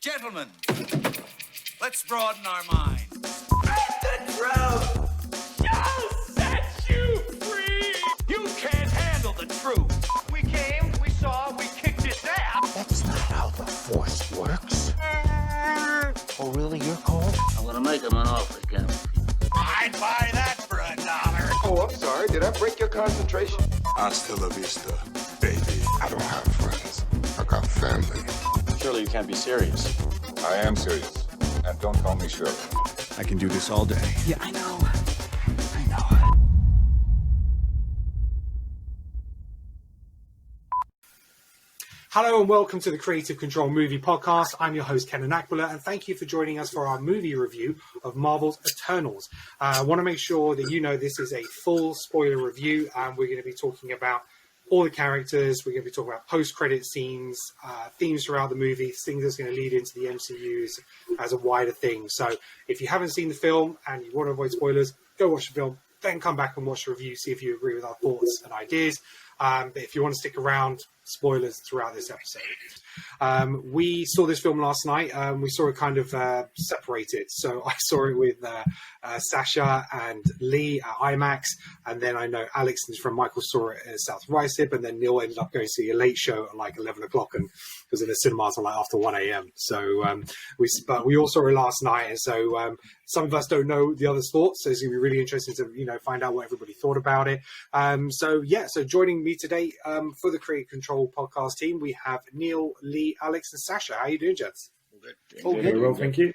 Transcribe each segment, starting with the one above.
Gentlemen, let's broaden our minds. The truth shall set you free. You can't handle the truth. We came, we saw, we kicked its ass. That's not how the Force works. Oh, really? You're cold? I'm gonna make him an offer again. I'd buy that for $1. Oh, I'm sorry. Did I break your concentration? Hasta la vista, baby. I don't have friends. I got family. Surely you can't be serious. I am serious. And don't call me Shirley. I can do this all day. Yeah, I know. Hello and welcome to the Creative Control Movie Podcast. I'm your host, Kenan, and thank you for joining us for our movie review of Marvel's Eternals. I want to make sure that you know this is a full spoiler review, and we're going to be talking about all the characters. We're going to be talking about post-credit scenes, themes throughout the movie, things that's going to lead into the MCU as a wider thing. So if you haven't seen the film and you want to avoid spoilers, go watch the film, then come back and watch the review, see if you agree with our thoughts and ideas. But if you want to stick around, spoilers throughout this episode. We saw this film last night. We saw it kind of separated. So I saw it with Sacha and Lee at IMAX. And then I know Alex from Michael saw it at South Ricep. And then Neil ended up going to see a late show at like 11 o'clock and was in the cinema until like after 1 a.m. So we all saw it last night. And so some of us don't know the other's thoughts. So it's going to be really interesting to, find out what everybody thought about it. So joining me today for the Creative Control Podcast team, we have Neil, Lee, Alex, and Sacha. How are you doing, gents? All good. Very well, thank you.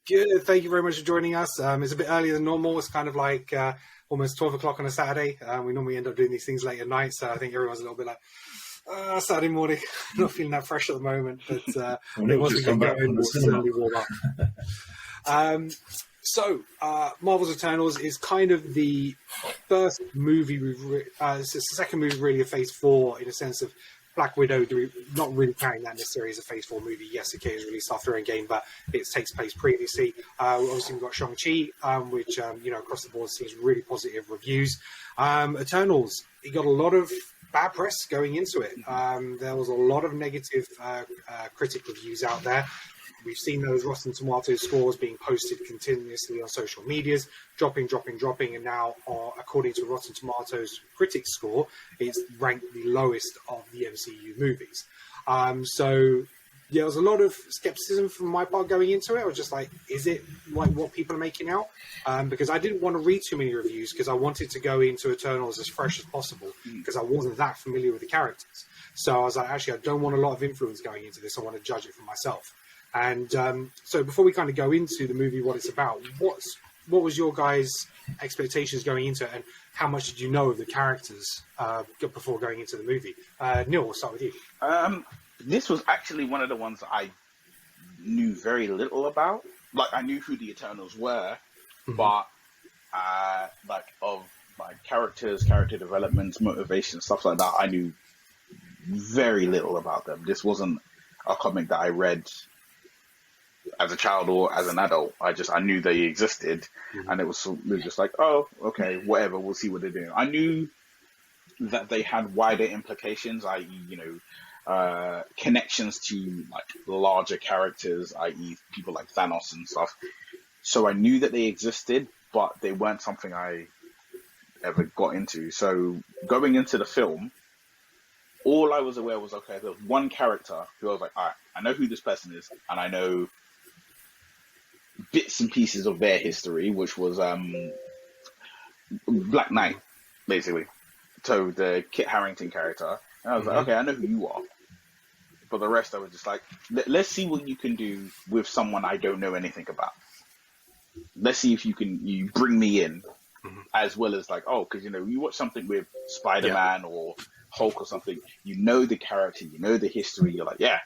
Good. Thank you very much for joining us. It's a bit earlier than normal. It's kind of like almost 12 o'clock on a Saturday. We normally end up doing these things late at night, so I think everyone's a little bit like, Saturday morning. I'm not feeling that fresh at the moment, but once we get going, we'll certainly warm up. So, Marvel's Eternals is kind of the first movie it's the second movie really of Phase 4 in a sense of Black Widow not really carrying that necessarily as a Phase 4 movie. Yes, it was released after Endgame, but it takes place previously. Obviously, we've got Shang-Chi, which, across the board sees really positive reviews. Eternals, it got a lot of bad press going into it. There was a lot of negative critic reviews out there. We've seen those Rotten Tomatoes scores being posted continuously on social medias, dropping, and now, according to Rotten Tomatoes critics score, it's ranked the lowest of the MCU movies. There was a lot of skepticism from my part going into it. I was just like, is it like what people are making out? Because I didn't want to read too many reviews because I wanted to go into Eternals as fresh as possible because I wasn't that familiar with the characters. So I was like, actually, I don't want a lot of influence going into this. I want to judge it for myself. And so before we kind of go into the movie, what it's about, what was your guys' expectations going into it, and how much did you know of the characters before going into the movie? Neil, we'll start with you. This was actually one of the ones that I knew very little about. Like, I knew who the Eternals were, but characters, character developments, motivation, stuff like that, I knew very little about them. This wasn't a comic that I read as a child or as an adult. I knew they existed, and it was just like, oh, okay, whatever, we'll see what they're doing. I knew that they had wider implications, i.e., connections to like larger characters, i.e., people like Thanos and stuff. So I knew that they existed, but they weren't something I ever got into. So going into the film, all I was aware was, okay, there was one character who I was like, all right, I know who this person is, and I know bits and pieces of their history, which was Black Knight, basically. So the Kit Harington character. And I was like, okay, I know who you are. But the rest, I was just like, let's see what you can do with someone I don't know anything about. Let's see if you bring me in, as well as like, because you watch something with Spider-Man or Hulk or something, you know the character, you know the history, you're like, yeah,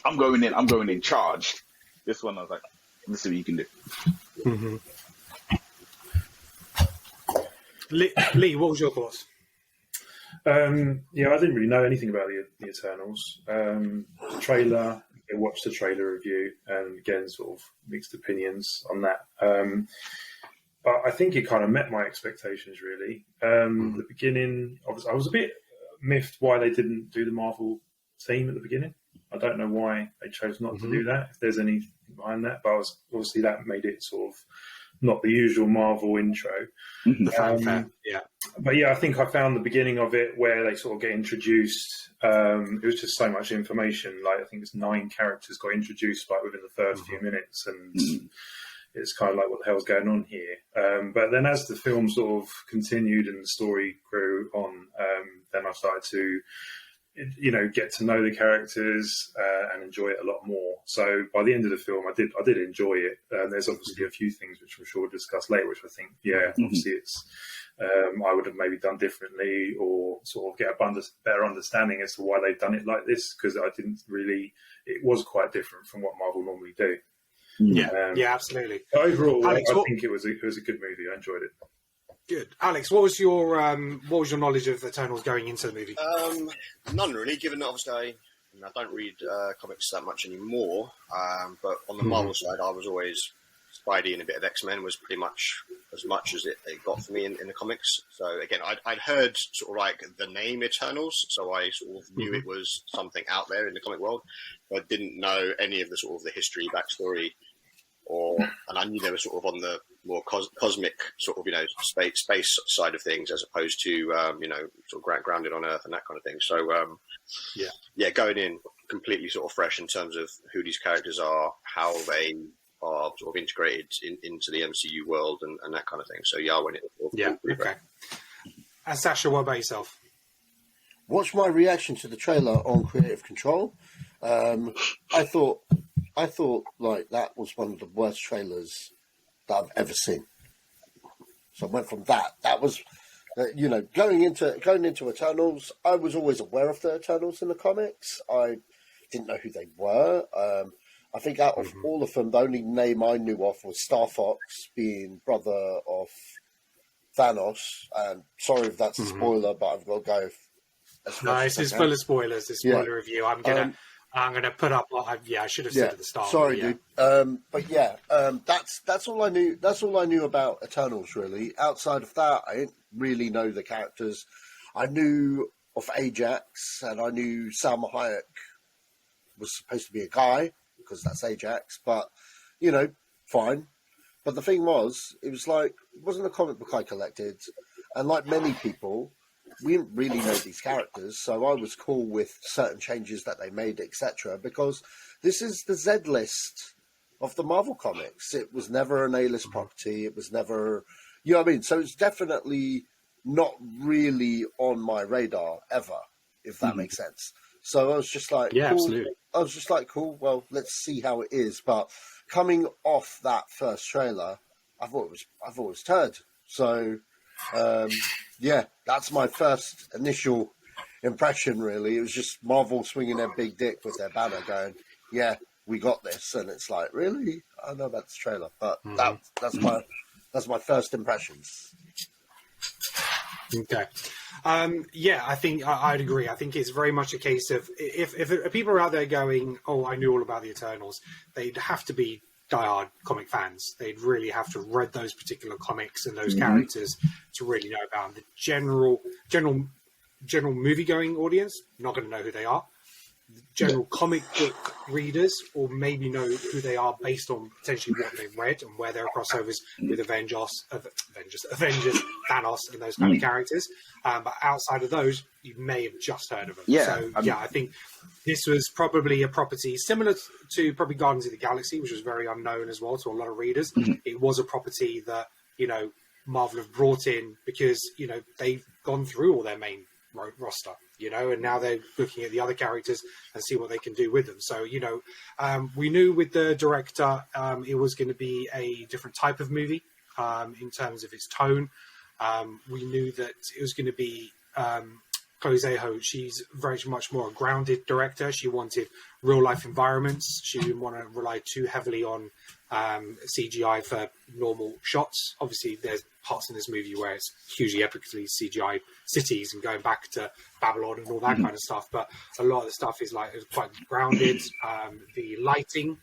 I'm going in charged. This one, I was like, let's see what you can do. Lee, what was your thoughts? I didn't really know anything about the Eternals. The trailer, I watched the trailer review, and again, sort of mixed opinions on that. But I think it kind of met my expectations, really. The beginning, obviously, I was a bit miffed why they didn't do the Marvel theme at the beginning. I don't know why they chose not to do that, if there's anything behind that, but obviously that made it sort of not the usual Marvel intro. The fanfare, yeah. But yeah, I think I found the beginning of it where they sort of get introduced. It was just so much information. Like, I think it's 9 characters got introduced like within the first few minutes, and it's kind of like, what the hell's going on here? But then as the film sort of continued and the story grew on, then I started to, get to know the characters and enjoy it a lot more. So by the end of the film, I did enjoy it. There's obviously a few things which I'm sure we'll discuss later, which I think, obviously it's I would have maybe done differently, or sort of get a better understanding as to why they've done it like this, because it was quite different from what Marvel normally do. Yeah, absolutely. Overall, Alex, I think it was a good movie. I enjoyed it. Good. Alex, what was your knowledge of Eternals going into the movie? None really, given that obviously I don't read comics that much anymore. But on the Marvel side, I was always Spidey, and a bit of X-Men was pretty much as it got for me in the comics. So again, I'd heard sort of like the name Eternals, so I sort of knew it was something out there in the comic world, but didn't know any of the sort of the history, backstory, and I knew they were sort of on the more cosmic sort of, space side of things, as opposed to, sort of grounded on Earth and that kind of thing. So, going in completely sort of fresh in terms of who these characters are, how they are sort of integrated into the MCU world and that kind of thing. So, I went in. Okay. And Sacha, what about yourself? What's my reaction to the trailer on Creative Control? I thought like that was one of the worst trailers that I've ever seen. So I went from that. That was, going into Eternals. I was always aware of the Eternals in the comics. I didn't know who they were. I think out of all of them, the only name I knew of was Star Fox, being brother of Thanos. And sorry if that's a spoiler, but I've got to go. No, this is full of spoilers. This spoiler review. I'm gonna put up what I should have said at the start. Sorry, dude. That's all I knew. That's all I knew about Eternals, really. Outside of that, I didn't really know the characters. I knew of Ajax, and I knew Salma Hayek was supposed to be a guy because that's Ajax. But fine. But the thing was, it wasn't a comic book I collected, and like many people, we didn't really know these characters, so I was cool with certain changes that they made, etc. Because this is the Z list of the Marvel comics. It was never an A-list property. It was never, you know what I mean? So it's definitely not really on my radar ever, if that makes sense. So I was just like, cool. Absolutely. I was just like, cool, well, let's see how it is. But coming off that first trailer, I thought it was turd. So, that's my first initial impression, really. It was just Marvel swinging their big dick with their banner going, yeah, we got this. And it's like, really? I know about this trailer. But that's my first impressions. Okay. I think I'd agree. I think it's very much a case of if people are out there going, oh, I knew all about the Eternals, they'd have to be diehard comic fans. They'd really have to have read those particular comics and those characters to really know about them. The general movie-going audience, not going to know who they are. The general comic book readers, or maybe know who they are based on potentially what they've read and where there are crossovers with Avengers, Thanos, and those kind of characters. But outside of those, you may have just heard of them. I think this was probably a property similar to probably Guardians of the Galaxy, which was very unknown as well to a lot of readers. It was a property that, Marvel have brought in because, they've gone through all their main roster, and now they're looking at the other characters and see what they can do with them. So, we knew with the director, it was going to be a different type of movie in terms of its tone. We knew that it was going to be Chloe Zhao. She's very much more a grounded director. She wanted real life environments. She didn't want to rely too heavily on CGI for normal shots. Obviously, there's parts in this movie where it's hugely epically CGI cities and going back to Babylon and all that kind of stuff. But a lot of the stuff is quite grounded. The lighting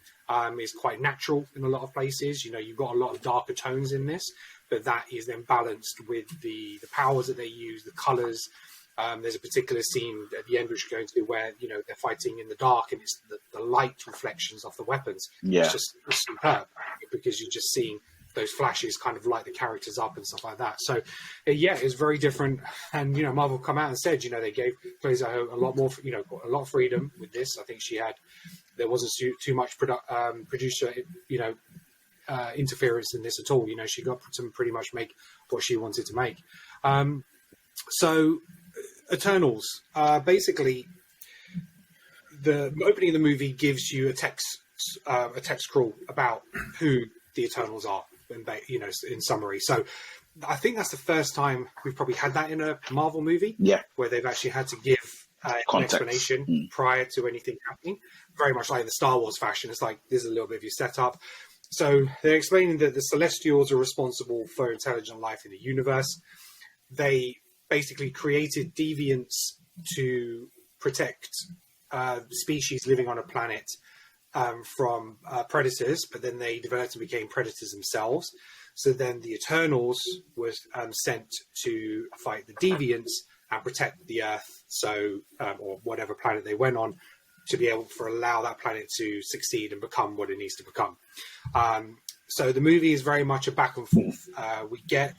is quite natural in a lot of places. You've got a lot of darker tones in this, but that is then balanced with the powers that they use, the colors, There's a particular scene at the end which we're going to where, you know, they're fighting in the dark and it's the light reflections off the weapons. Yeah. It's superb because you're just seeing those flashes kind of light the characters up and stuff like that. So, yeah, it's very different. And, you know, Marvel come out and said, you know, they gave Glazer a lot more, you know, a lot of freedom with this. I think there wasn't too much producer, you know, interference in this at all. You know, she got to pretty much make what she wanted to make. So, Eternals, basically, the opening of the movie gives you a text crawl about who the Eternals are, you know, in summary. So, I think that's the first time we've probably had that in a Marvel movie, where they've actually had to give an explanation prior to anything happening. Very much like the Star Wars fashion. It's like, there's a little bit of your setup. So they're explaining that the Celestials are responsible for intelligent life in the universe. They basically created deviants to protect species living on a planet from predators, but then they developed and became predators themselves. So then the Eternals was sent to fight the deviants and protect the Earth, so or whatever planet they went on, to be able to allow that planet to succeed and become what it needs to become. So the movie is very much a back and forth. We get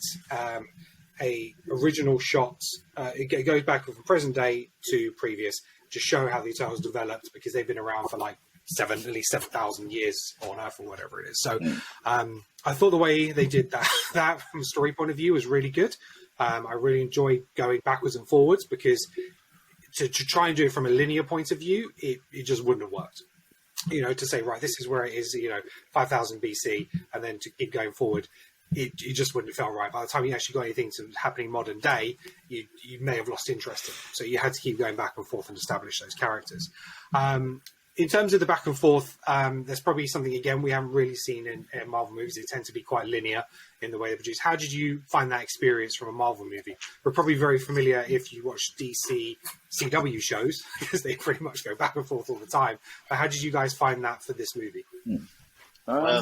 a original shot. It goes back from present day to previous to show how the Eternals developed, because they've been around for like at least 7,000 years on Earth or whatever it is. So I thought the way they did that from a story point of view was really good. I really enjoyed going backwards and forwards, because to try and do it from a linear point of view, it just wouldn't have worked. You know, to say, right, this is where it is, you know, 5,000 BC, and then to keep going forward, it just wouldn't have felt right. By the time you actually got anything to happening modern day, you may have lost interest in it. So you had to keep going back and forth and establish those characters. In terms of the back and forth, there's probably something, again, we haven't really seen in Marvel movies. They tend to be quite linear in the way they produce. How did you find that experience from a Marvel movie? We're probably very familiar if you watch DC CW shows, because they pretty much go back and forth all the time. But how did you guys find that for this movie? I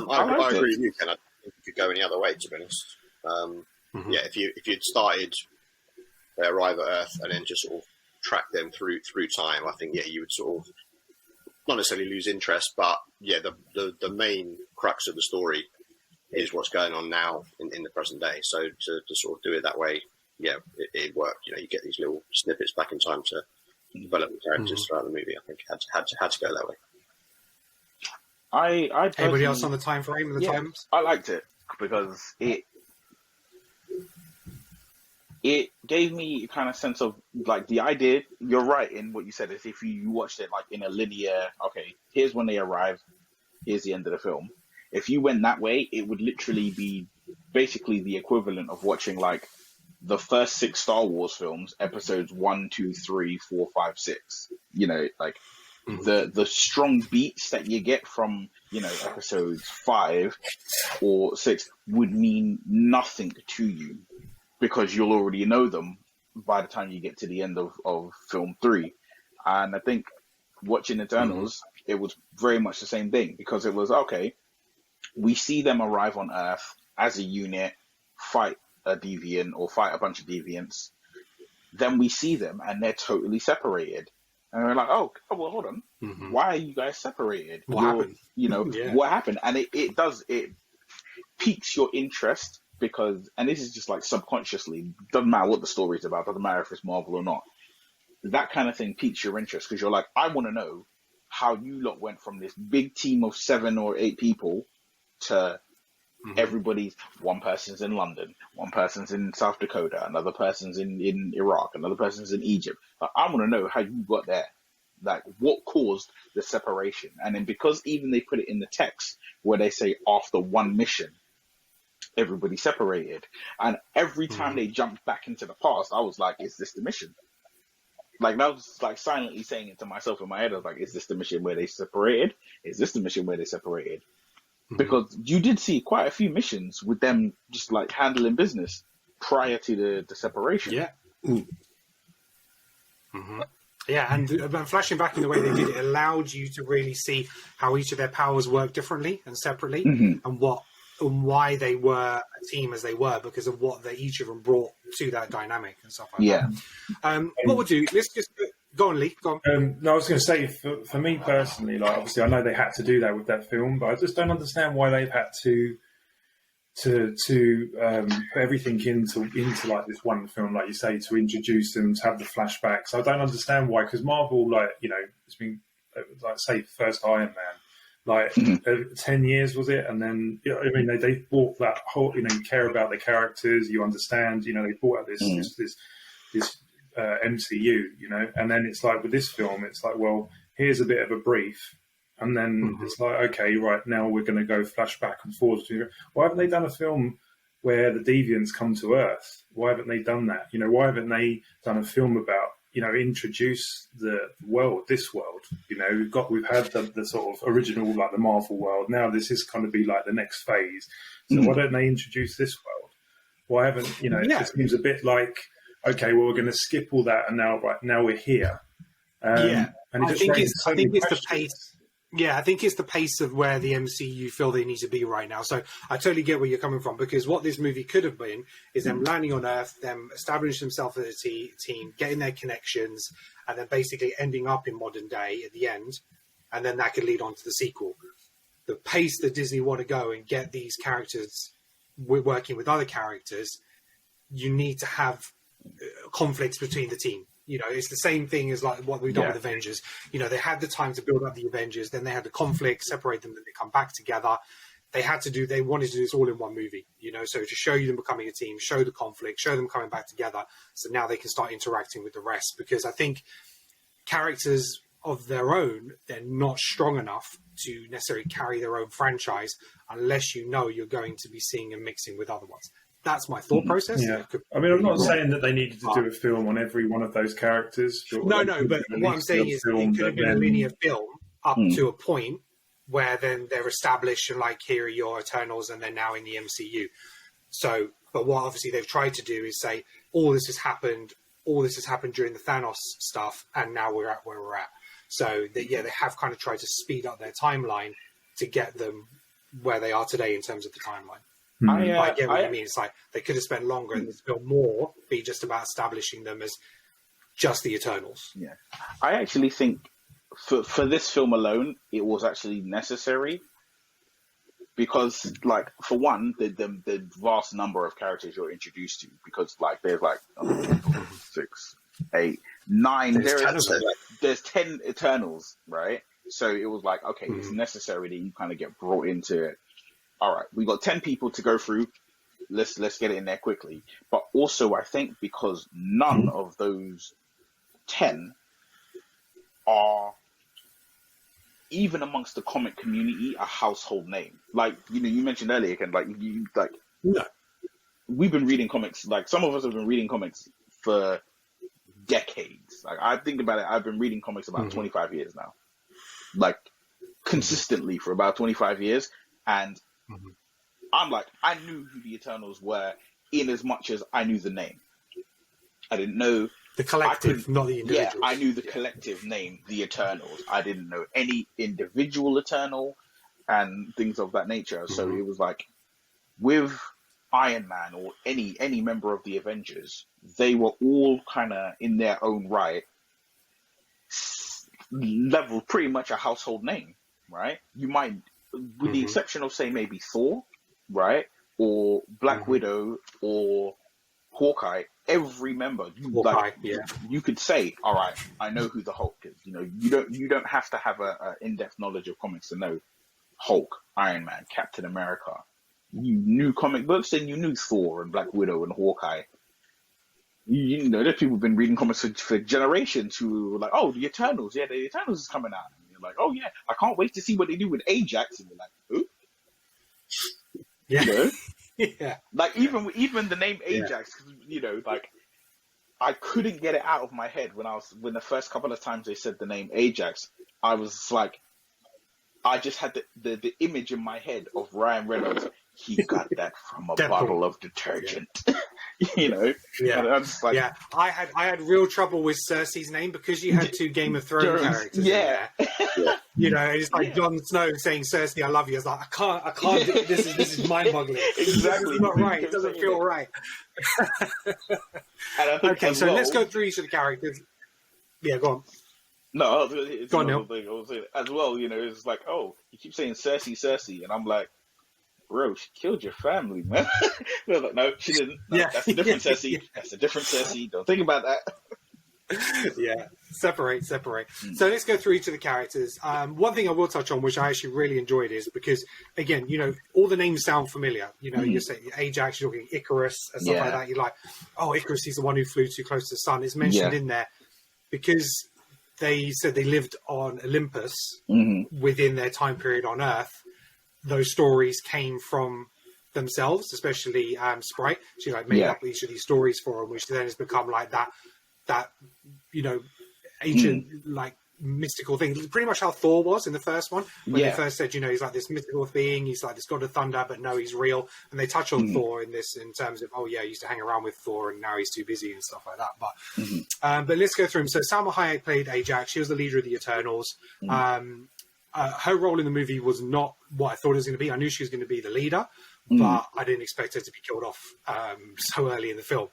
agree with you, Ken. I think you could go any other way, to be honest. Yeah, if you'd started, they arrive at Earth and then just sort of track them through time, I think, yeah, you would sort of not necessarily lose interest, but yeah, the main crux of the story is what's going on now in the present day. So to sort of do it that way, yeah, it worked. You know, you get these little snippets back in time to develop the characters throughout the movie. I think had to go that way. Anybody else on the time frame and the times? I liked it because it gave me a kind of sense of, like, the idea. You're right in what you said, is if you watched it like in a linear, okay, here's when they arrive, here's the end of the film. If you went that way, it would literally be basically the equivalent of watching like the first 6 Star Wars films, episodes 1, 2, 3, 4, 5, 6. You know, like the strong beats that you get from, you know, episodes 5 or 6 would mean nothing to you, because you'll already know them by the time you get to the end of film 3. And I think watching Eternals, it was very much the same thing, because it was, okay, we see them arrive on Earth as a unit, fight a deviant or fight a bunch of deviants. Then we see them and they're totally separated. And we're like, oh well, hold on. Why are you guys separated? What happened? You know, what happened? And it piques your interest, because, and this is just like subconsciously, doesn't matter what the story is about, doesn't matter if it's Marvel or not, that kind of thing piques your interest, because you're like, I want to know how you lot went from this big team of 7 or 8 people to everybody's, one person's in London, one person's in South Dakota, another person's in Iraq, another person's in Egypt. I want to know how you got there, like what caused the separation. And then, because even they put it in the text where they say after one mission everybody separated, and every time they jumped back into the past, I was like, is this the mission? Like, that was like silently saying it to myself in my head. I was like, is this the mission where they separated? Is this the mission where they separated? Because you did see quite a few missions with them just like handling business prior to the separation. Yeah. Yeah, and flashing back in the way they did, it allowed you to really see how each of their powers work differently and separately, and what why they were a team as they were, because of what each of them brought to that dynamic and stuff like that. What we'll do, let's just go on, Lee. Go on. No, I was going to say, for me personally, like obviously I know they had to do that with that film, but I just don't understand why they've had to put everything into like this one film, like you say, to introduce them, to have the flashbacks. I don't understand why, because Marvel, like, you know, it's been, like, say, first Iron Man, like 10 years, was it? And then, you know, I mean, they bought that whole, you know, you care about the characters, you understand, you know, they bought out this MCU, you know, and then it's like with this film, it's like, well, here's a bit of a brief. And then it's like, okay, right, now we're going to go flashback and forward. Why haven't they done a film where the Deviants come to Earth? Why haven't they done that? You know, why haven't they done a film about, you know, introduce the world, this world? You know, we've had the sort of original, like the Marvel world. Now this is going to be like the next phase. So why don't they introduce this world? Why haven't, you know, it seems a bit like, okay, well, we're going to skip all that, and now we're here. And I think it's the pace. Yeah, I think it's the pace of where the MCU feel they need to be right now. So I totally get where you're coming from, because what this movie could have been is them landing on Earth, them establishing themselves as a team, getting their connections, and then basically ending up in modern day at the end. And then that could lead on to the sequel. The pace that Disney want to go and get these characters working with other characters, you need to have conflicts between the team. You know, it's the same thing as like what we've done with Avengers. You know, they had the time to build up the Avengers, then they had the conflict, separate them, then they come back together. They wanted to do this all in one movie, you know, so to show you them becoming a team, show the conflict, show them coming back together, so now they can start interacting with the rest. Because I think characters of their own, they're not strong enough to necessarily carry their own franchise unless you know you're going to be seeing and mixing with other ones. That's my thought process. Yeah. I mean, I'm not saying that they needed to do a film on every one of those characters. No, but what I'm saying is it could have been a linear film up to a point where then they're established and like, here are your Eternals, and they're now in the MCU. So, but what obviously they've tried to do is say, all this has happened during the Thanos stuff, and now we're at where we're at. So, they have kind of tried to speed up their timeline to get them where they are today in terms of the timeline. I get what you mean. It's like they could have spent longer and this film more be just about establishing them as just the Eternals. Yeah, I actually think for this film alone, it was actually necessary because, like, for one, the vast number of characters you're introduced to, because like there's like 6, 8, 9. There's 10 Eternals, right? So it was like, okay, it's necessary that you kind of get brought into it. All right, we got 10 people to go through. Let's get it in there quickly. But also, I think because none of those 10 are, even amongst the comic community, a household name. Like, you know, you mentioned earlier, Ken, we've been reading comics. Like, some of us have been reading comics for decades. Like, I think about it, I've been reading comics about 25 years now. Like, consistently for about 25 years. And I'm like, I knew who the Eternals were in as much as I knew the name. I didn't know the collective, not the individuals. Yeah, I knew the collective name, the Eternals. I didn't know any individual Eternal and things of that nature. So it was like, with Iron Man or any member of the Avengers, they were all kind of in their own right level, pretty much a household name, right? You might, with the exception of, say, maybe Thor, right, or Black Widow or Hawkeye, every member you could say, all right, I know who the Hulk is. You know, you don't have to have a in-depth knowledge of comics to know Hulk, Iron Man, Captain America. You knew comic books, and you knew Thor and Black Widow and Hawkeye. You know, there's people who've been reading comics for generations who were like, oh, the Eternals, the Eternals is coming out. And you're like, oh yeah, I can't wait to see what they do with Ajax. And you're like, who? Yeah. You know? Yeah. Like, even the name Ajax, you know, like, I couldn't get it out of my head when the first couple of times they said the name Ajax. I was like, I just had the image in my head of Ryan Reynolds. He got that from a bottle of detergent. You know? Yeah. And I'm just like, yeah. I had real trouble with Cersei's name because you had two Game of Thrones characters. Yeah. You know, it's like Jon Snow saying, "Cersei, I love you." It's like I can't. This is mind-boggling. Exactly. This is not right. It doesn't feel right. Okay, so let's go through each of the characters. Yeah, go on. No, it's go on, Neil. Thing I was saying as well. You know, it's like, oh, you keep saying Cersei, and I'm like, bro, she killed your family, man. They're like, no, she didn't. No, Yeah. That's a different Cersei. That's a different Cersei. Don't think about that. Yeah, separate. So let's go through each of the characters. One thing I will touch on, which I actually really enjoyed, is because, again, you know, all the names sound familiar. You know, you say Ajax, you're talking Icarus and stuff like that. You're like, oh, Icarus, he's the one who flew too close to the sun. It's mentioned in there because they said they lived on Olympus within their time period on Earth. Those stories came from themselves, especially Sprite. She like made up each of these stories for them, which then has become like that you know, ancient like mystical thing. Pretty much how Thor was in the first one, when they first said, you know, he's like this mystical being, he's like this god of thunder, but no, he's real. And they touch on Thor in this in terms of, oh yeah, he used to hang around with Thor and now he's too busy and stuff like that. But let's go through him. So Salma Hayek played Ajax. She was the leader of the Eternals. Her role in the movie was not what I thought it was going to be. I knew she was going to be the leader, but I didn't expect her to be killed off so early in the film.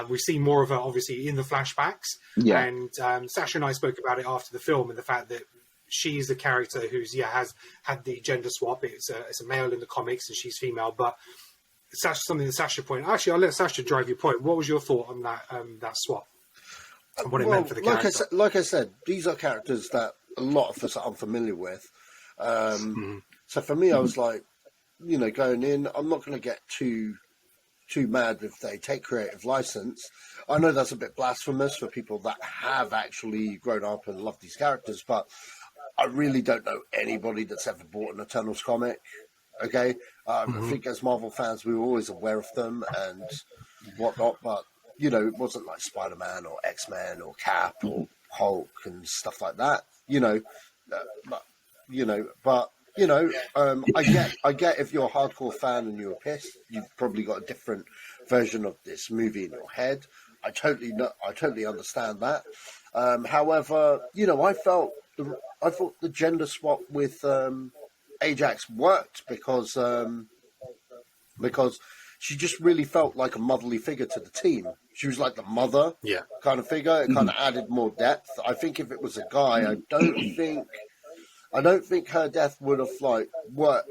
We've seen more of her, obviously, in the flashbacks. Yeah. And Sacha and I spoke about it after the film and the fact that she's the character who's, has had the gender swap. It's a male in the comics and she's female. But something that Sacha pointed... Actually, I'll let Sacha drive your point. What was your thought on that swap? And what it meant for the character? Like I said, these are characters that a lot of us are unfamiliar with. So for me, I was like, you know, going in, I'm not going to get too mad if they take creative license. I know that's a bit blasphemous for people that have actually grown up and love these characters, but I really don't know anybody that's ever bought an Eternals comic. Okay, I think as Marvel fans, we were always aware of them and whatnot, but you know, it wasn't like Spider-Man or X-Men or Cap or Hulk and stuff like that. You know, I get if you're a hardcore fan and you're pissed, you've probably got a different version of this movie in your head. I totally understand that. However, you know, I thought the gender swap with Ajax worked because she just really felt like a motherly figure to the team. She was like the mother kind of figure. It kind of added more depth. I think if it was a guy, I don't think her death would have like worked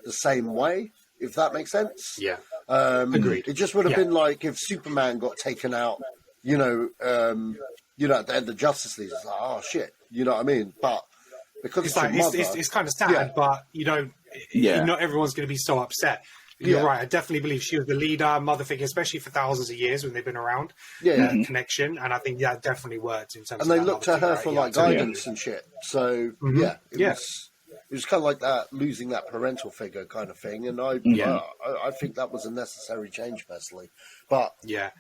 the same way, if that makes sense. Yeah. Agreed. It just would have been like if Superman got taken out, at the end of Justice League, it's like, oh shit, you know what I mean? But because it's like it's kind of sad, but not everyone's going to be so upset. You're right. I definitely believe she was the leader, mother figure, especially for thousands of years when they've been around. Connection, and I think that definitely worked in terms. And they looked to her for like guidance and shit. So it was kind of like that, losing that parental figure kind of thing. And I think that was a necessary change, personally. But again,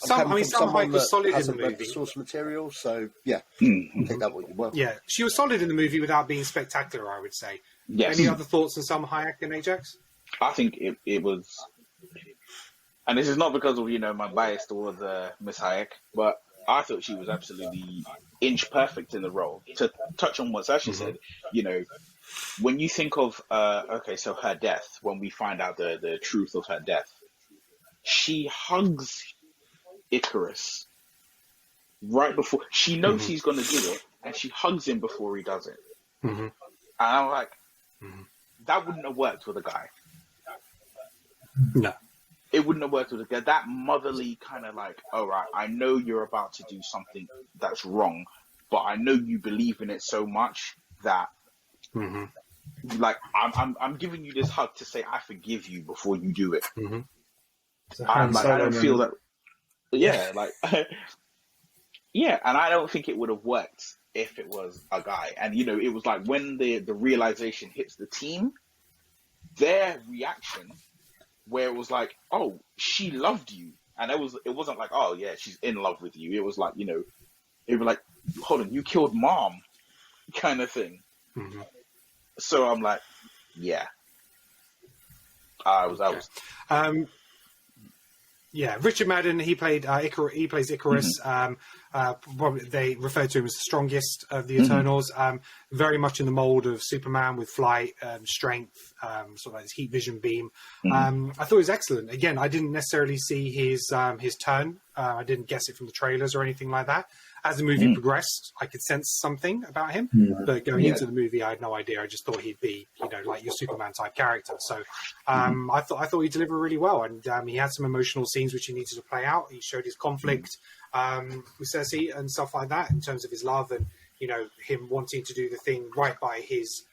Some Hayek was solid in the movie. Read the source material, so take that what you want. Yeah, she was solid in the movie without being spectacular, I would say. Yes. Any other thoughts on Salma Hayek and Ajax? I think it was, and this is not because of my bias towards Miss Hayek, but I thought she was absolutely inch perfect in the role. To touch on what Sacha said, when you think of so her death, when we find out the truth of her death, she hugs Icarus right before she knows he's going to do it, and she hugs him before he does it. And I'm like, that wouldn't have worked with a guy. No, it wouldn't have worked with a guy. That motherly kind of like, all right, I know you're about to do something that's wrong, but I know you believe in it so much that, like, I'm giving you this hug to say I forgive you before you do it. I don't feel that. Yeah, like, and I don't think it would have worked if it was a guy. And it was like when the realization hits the team, their reaction, where it was like, oh, she loved you. And it wasn't like, oh yeah, she's in love with you. It was like, it was like, hold on, you killed mom kind of thing. So I'm like, yeah. I was Richard Madden. He played he plays Icarus. Probably they refer to him as the strongest of the Eternals. Very much in the mold of Superman with flight, strength, sort of like his heat vision beam. I thought it was excellent. Again, I didn't necessarily see his turn. I didn't guess it from the trailers or anything like that. As the movie progressed, I could sense something about him, but going into the movie, I had no idea. I just thought he'd be, like your Superman type character. So I thought he delivered really well, and he had some emotional scenes which he needed to play out. He showed his conflict with Cersei and stuff like that in terms of his love and him wanting to do the thing right by his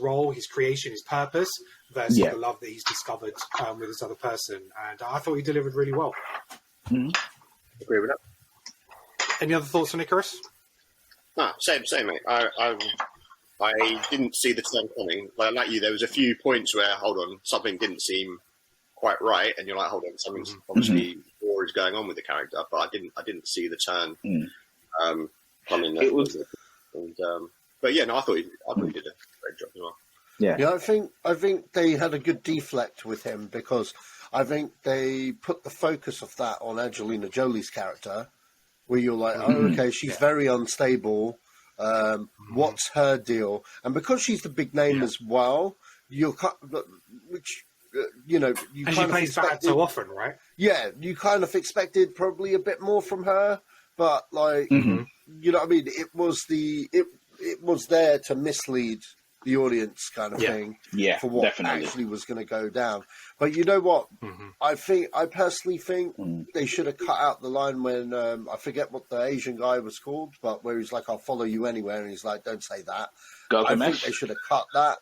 role, his creation, his purpose versus the love that he's discovered with this other person. And I thought he delivered really well. Agree with that. Any other thoughts on Icarus? Same, mate. I didn't see the turn coming. Like you, there was a few points where, hold on, something didn't seem quite right, and you're like, hold on, something's obviously war is going on with the character, but I didn't see the turn coming. It was, but yeah, no, I thought he did a great job as well. Yeah, I think they had a good deflect with him because I think they put the focus of that on Angelina Jolie's character. Where you're like, okay, she's very unstable. What's her deal? And because she's the big name as well, you and she plays that so often, right? Yeah, you kind of expected probably a bit more from her, but you know what I mean. It was it was there to mislead the audience, kind of thing, for what actually was going to go down. But you know what? I personally think they should have cut out the line when I forget what the Asian guy was called, but where he's like, "I'll follow you anywhere," and he's like, "Don't say that." Gilgamesh? I think they should have cut that.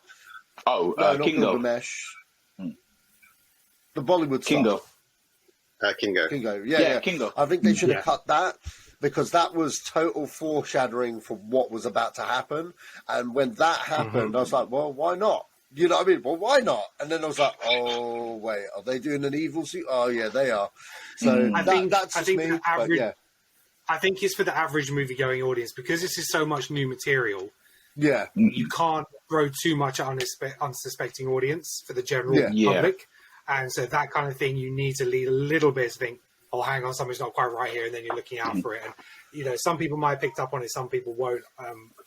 Oh, no, not Kingo. Gilgamesh. The Bollywood Kingo. Kingo. Yeah, Kingo. I think they should have cut that. Because that was total foreshadowing for what was about to happen. And when that happened, I was like, well, why not? You know what I mean? Well, why not? And then I was like, oh, wait, are they doing an evil suit? Oh, yeah, they are. So that's me. I think it's for the average movie-going audience because this is so much new material. Yeah. You can't throw too much at unsuspecting audience for the general public. And so that kind of thing, you need to lead a little bit to think, oh, hang on, something's not quite right here, and then you're looking out for it. And, some people might have picked up on it, some people won't.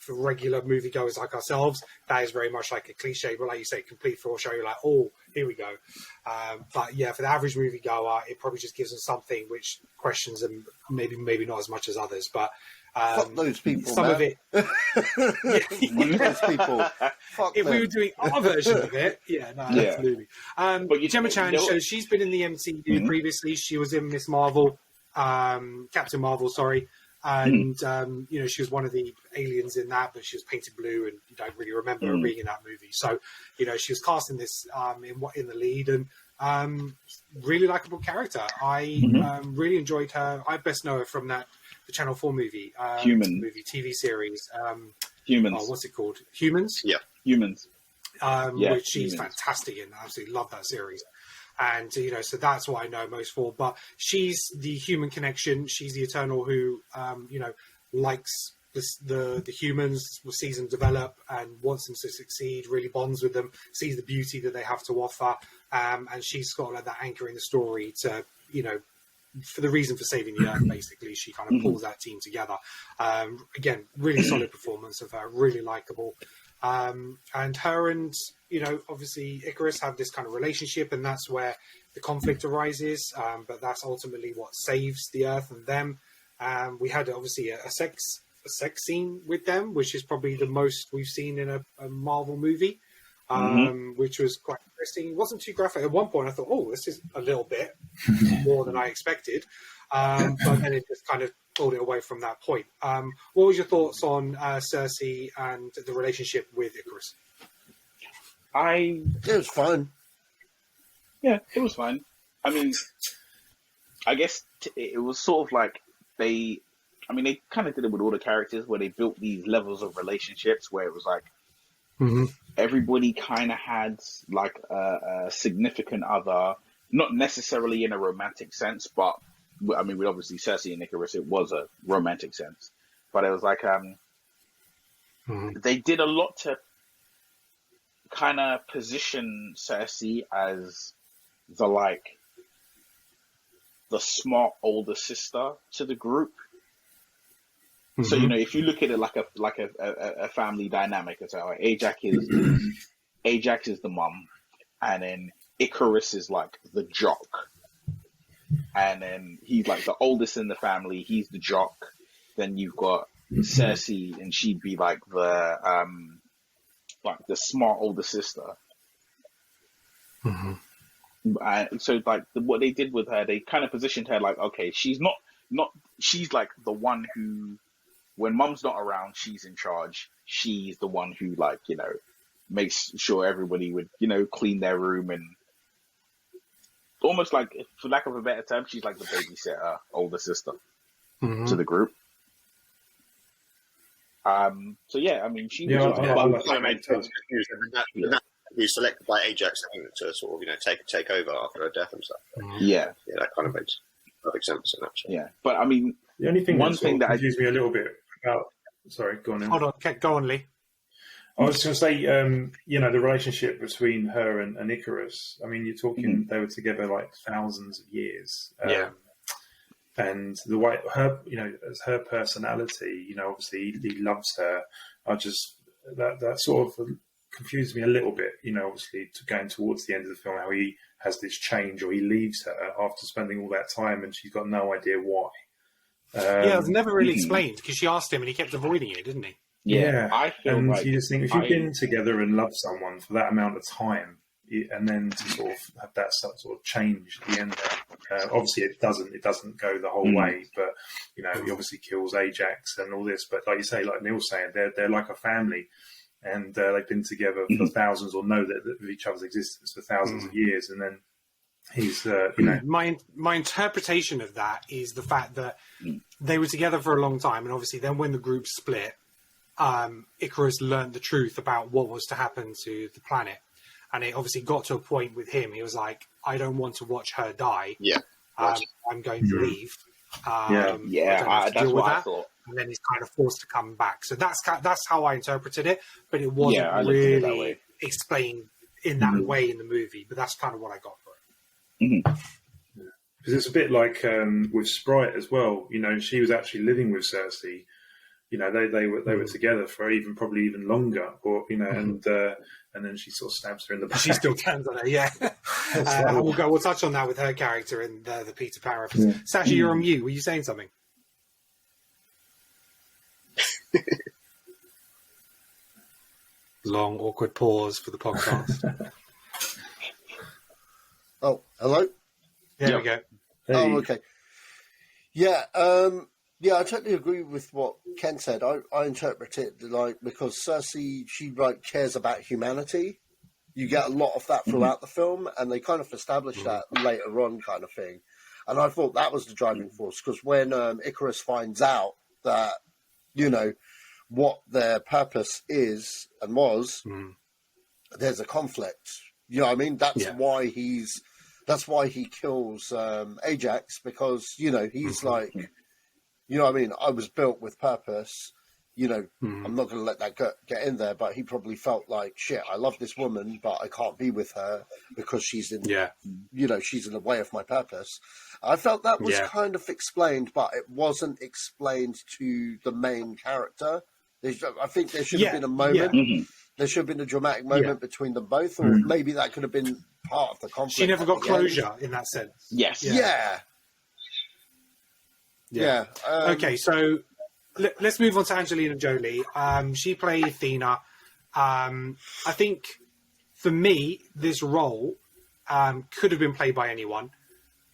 For regular moviegoers like ourselves, that is very much like a cliche, but like you say, complete foreshadow, you're like, oh, here we go. But yeah, for the average moviegoer, it probably just gives them something which questions them, maybe not as much as others, but fuck those people, some man. of it. Those people. Fuck if them. we were doing our version of it, absolutely. But Gemma Chan, so she's been in the MCU previously. She was in Miss Marvel, Captain Marvel, sorry. And, she was one of the aliens in that, but she was painted blue and you don't really remember her being in that movie. So, she was cast in this in the lead and really likable character. I really enjoyed her. I best know her from the Channel 4 movie, TV series. Humans. Oh, what's it called? Humans? Yeah. Humans. Which she's fantastic in. I absolutely love that series. And, so that's what I know most for. But she's the human connection. She's the Eternal who, likes the humans, sees them develop and wants them to succeed, really bonds with them, sees the beauty that they have to offer. And she's got like that anchor in the story to, for the reason for saving the Earth, basically. She kind of pulls that team together. Again, really solid performance of her, really likable. And her and, obviously Icarus have this kind of relationship, and that's where the conflict arises. But that's ultimately what saves the Earth and them. We had obviously a sex scene with them, which is probably the most we've seen in a Marvel movie, which was quite interesting. It wasn't too graphic. At one point I thought, oh, this is a little bit more than I expected. But then it just kind of pulled it away from that point. What was your thoughts on Cersei and the relationship with Icarus? It was fun. Yeah, it was fun. I mean, I guess it was sort of like they kind of did it with all the characters where they built these levels of relationships where it was like everybody kind of had like a significant other, not necessarily in a romantic sense, but I mean, with obviously Cersei and Icarus, it was a romantic sense, but it was like they did a lot to kind of position Cersei as the the smart older sister to the group. So, you know, if you look at it like a family dynamic, it's like Ajax is the mum, and then Icarus is like the jock, and then he's like the oldest in the family. He's the jock. Then you've got Cersei, and she'd be like the smart older sister. So like what they did with her, they kind of positioned her like, okay, she's not she's like the one who, when mum's not around, she's in charge. She's the one who, like, you know, makes sure everybody would, you know, clean their room, and almost like, for lack of a better term, she's like the babysitter, older sister to the group. So yeah, I mean, she was be selected by Ajax, I think, to sort of, you know, take over after her death and stuff. Yeah, that kind of makes perfect sense. Actually, yeah. But I mean, the only thing that confused me a little bit about. Sorry, go on. Hold on, okay, go on, Lee. I was going to say, you know, the relationship between her and Icarus. I mean, you're talking they were together like thousands of years. And the way her, you know, as her personality, you know, obviously he loves her. That sort of confused me a little bit, you know, obviously going towards the end of the film, how he has this change, or he leaves her after spending all that time and she's got no idea why. It was never really explained, because she asked him and he kept avoiding it, didn't he? Yeah. I feel and like you just think, if you've been together and loved someone for that amount of time, and then to sort of have that sort of change at the end there. Obviously it doesn't go the whole way, but, you know, he obviously kills Ajax and all this, but like you say, like Neil's saying, they're like a family. And they've been together for thousands, or know that of each other's existence for thousands of years. And then he's, you know, my interpretation of that is the fact that they were together for a long time, and obviously then when the group split, Icarus learned the truth about what was to happen to the planet, and it obviously got to a point with him. He was like, "I don't want to watch her die. I'm going to leave." That's what I thought. And then he's kind of forced to come back. So that's how I interpreted it, but it wasn't really explained in that way in the movie. But that's kind of what I got for it. Because it's a bit like with Sprite as well. You know, she was actually living with Cersei. You know, they were together for probably even longer. Or, you know, and then she sort of stabs her in the back. She still turns on her, yeah. We'll touch on that with her character in the Peter Pan reference. Sacha, you're on mute. Were you saying something? Long, awkward pause for the podcast. Oh, hello? There we go. Hey. Oh, okay. Yeah, I totally agree with what Ken said. I interpret it like, because Cersei, she like cares about humanity. You get a lot of that throughout the film, and they kind of establish that later on, kind of thing. And I thought that was the driving force, because when Icarus finds out that, you know, what their purpose is and was, there's a conflict. You know what I mean? That's why he kills Ajax, because, you know, he's like, you know what I mean? I was built with purpose. You know, I'm not going to let that get in there, but he probably felt like, shit, I love this woman, but I can't be with her because she's in, you know, she's in the way of my purpose. I felt that was kind of explained, but it wasn't explained to the main character. I think there should have been a moment. There should have been a dramatic moment between them both, or maybe that could have been part of the conflict. She never got closure in that sense. Yes. Yeah. Okay, so let's move on to Angelina Jolie. She played Athena. I think, for me, this role could have been played by anyone.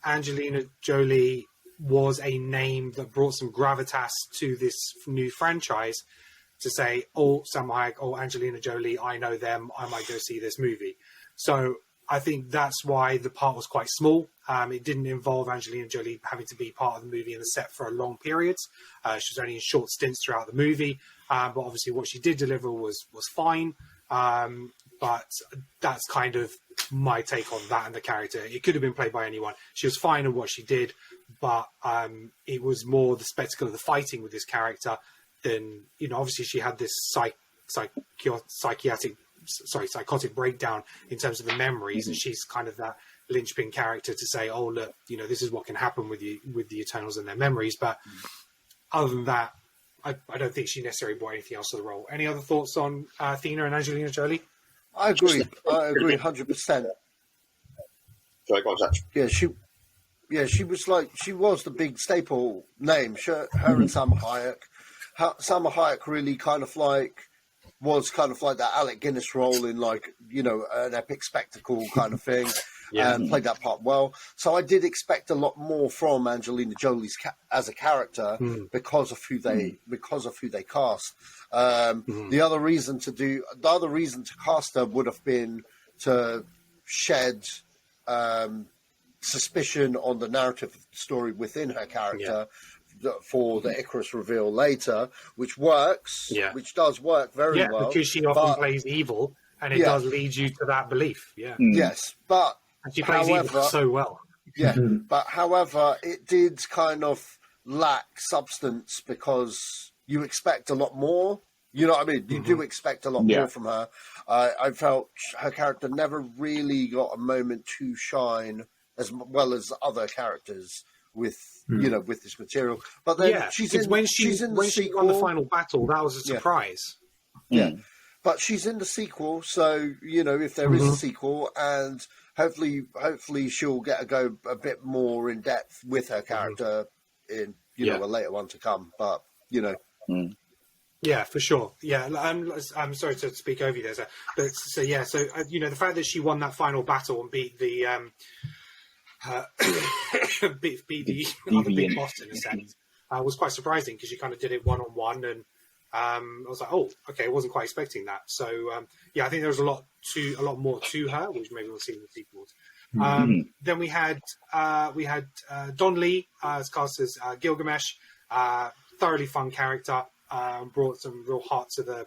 Angelina Jolie was a name that brought some gravitas to this new franchise, to say, oh, Salma Hayek, oh, Angelina Jolie, I know them, I might go see this movie. So I think that's why the part was quite small. It didn't involve Angelina Jolie having to be part of the movie in the set for a long periods. She was only in short stints throughout the movie. But obviously what she did deliver was fine. But that's kind of my take on that and the character. It could have been played by anyone. She was fine in what she did, but it was more the spectacle of the fighting with this character than, you know, obviously she had this psychotic breakdown in terms of the memories, and she's kind of that linchpin character to say, oh, look, this is what can happen with the Eternals and their memories. But other than that, I don't think she necessarily brought anything else to the role. Any other thoughts on Athena and Angelina Jolie? I agree 100%. Sorry, what was that? She was the big staple name. Her and Salma Hayek. Salma Hayek really was that Alec Guinness role in an epic spectacle kind of thing, and played that part well. So I did expect a lot more from Angelina Jolie as a character because of who they cast. The other reason to cast her would have been to shed suspicion on the narrative story within her character for the Icarus reveal later, which does work very well. Yeah, because she often plays evil, and it does lead you to that belief. Yeah. Yes, but and she plays evil so well. Yeah, but however, it did kind of lack substance because you expect a lot more. You know what I mean? You do expect a lot more from her. I felt her character never really got a moment to shine as well as other characters with with this material. But then she's in the sequel. She won the final battle, that was a surprise. Yeah. But she's in the sequel, so if there is a sequel, and hopefully she'll get a bit more in depth with her character in a later one to come. But Yeah, for sure. Yeah, I'm sorry to speak over you there, but the fact that she won that final battle and beat the beat the other big boss in a sense was quite surprising, because she kind of did it 1-on-1, and I was like, oh, okay, I wasn't quite expecting that. So I think there was a lot more to her, which maybe we'll see in the sequels. Then we had Don Lee as cast as Gilgamesh, thoroughly fun character. Brought some real heart to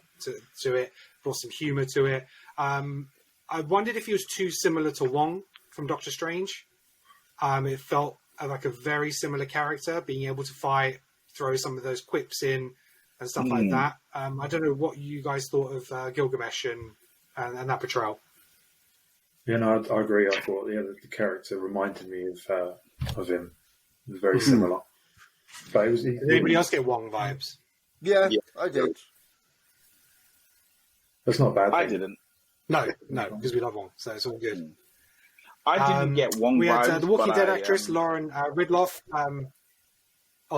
it, brought some humour to it. I wondered if he was too similar to Wong from Doctor Strange. It felt like a very similar character, being able to fight, throw some of those quips in and stuff like that. I don't know what you guys thought of Gilgamesh and that portrayal. Yeah, no, I agree. I thought the character reminded me of him. It was very similar. But did anybody else get Wong vibes? Yeah, I did. That's not a bad thing. I didn't. No, because we love Wong, so it's all good. I didn't get Wong we vibes. We had the Walking Dead actress, Lauren Ridloff.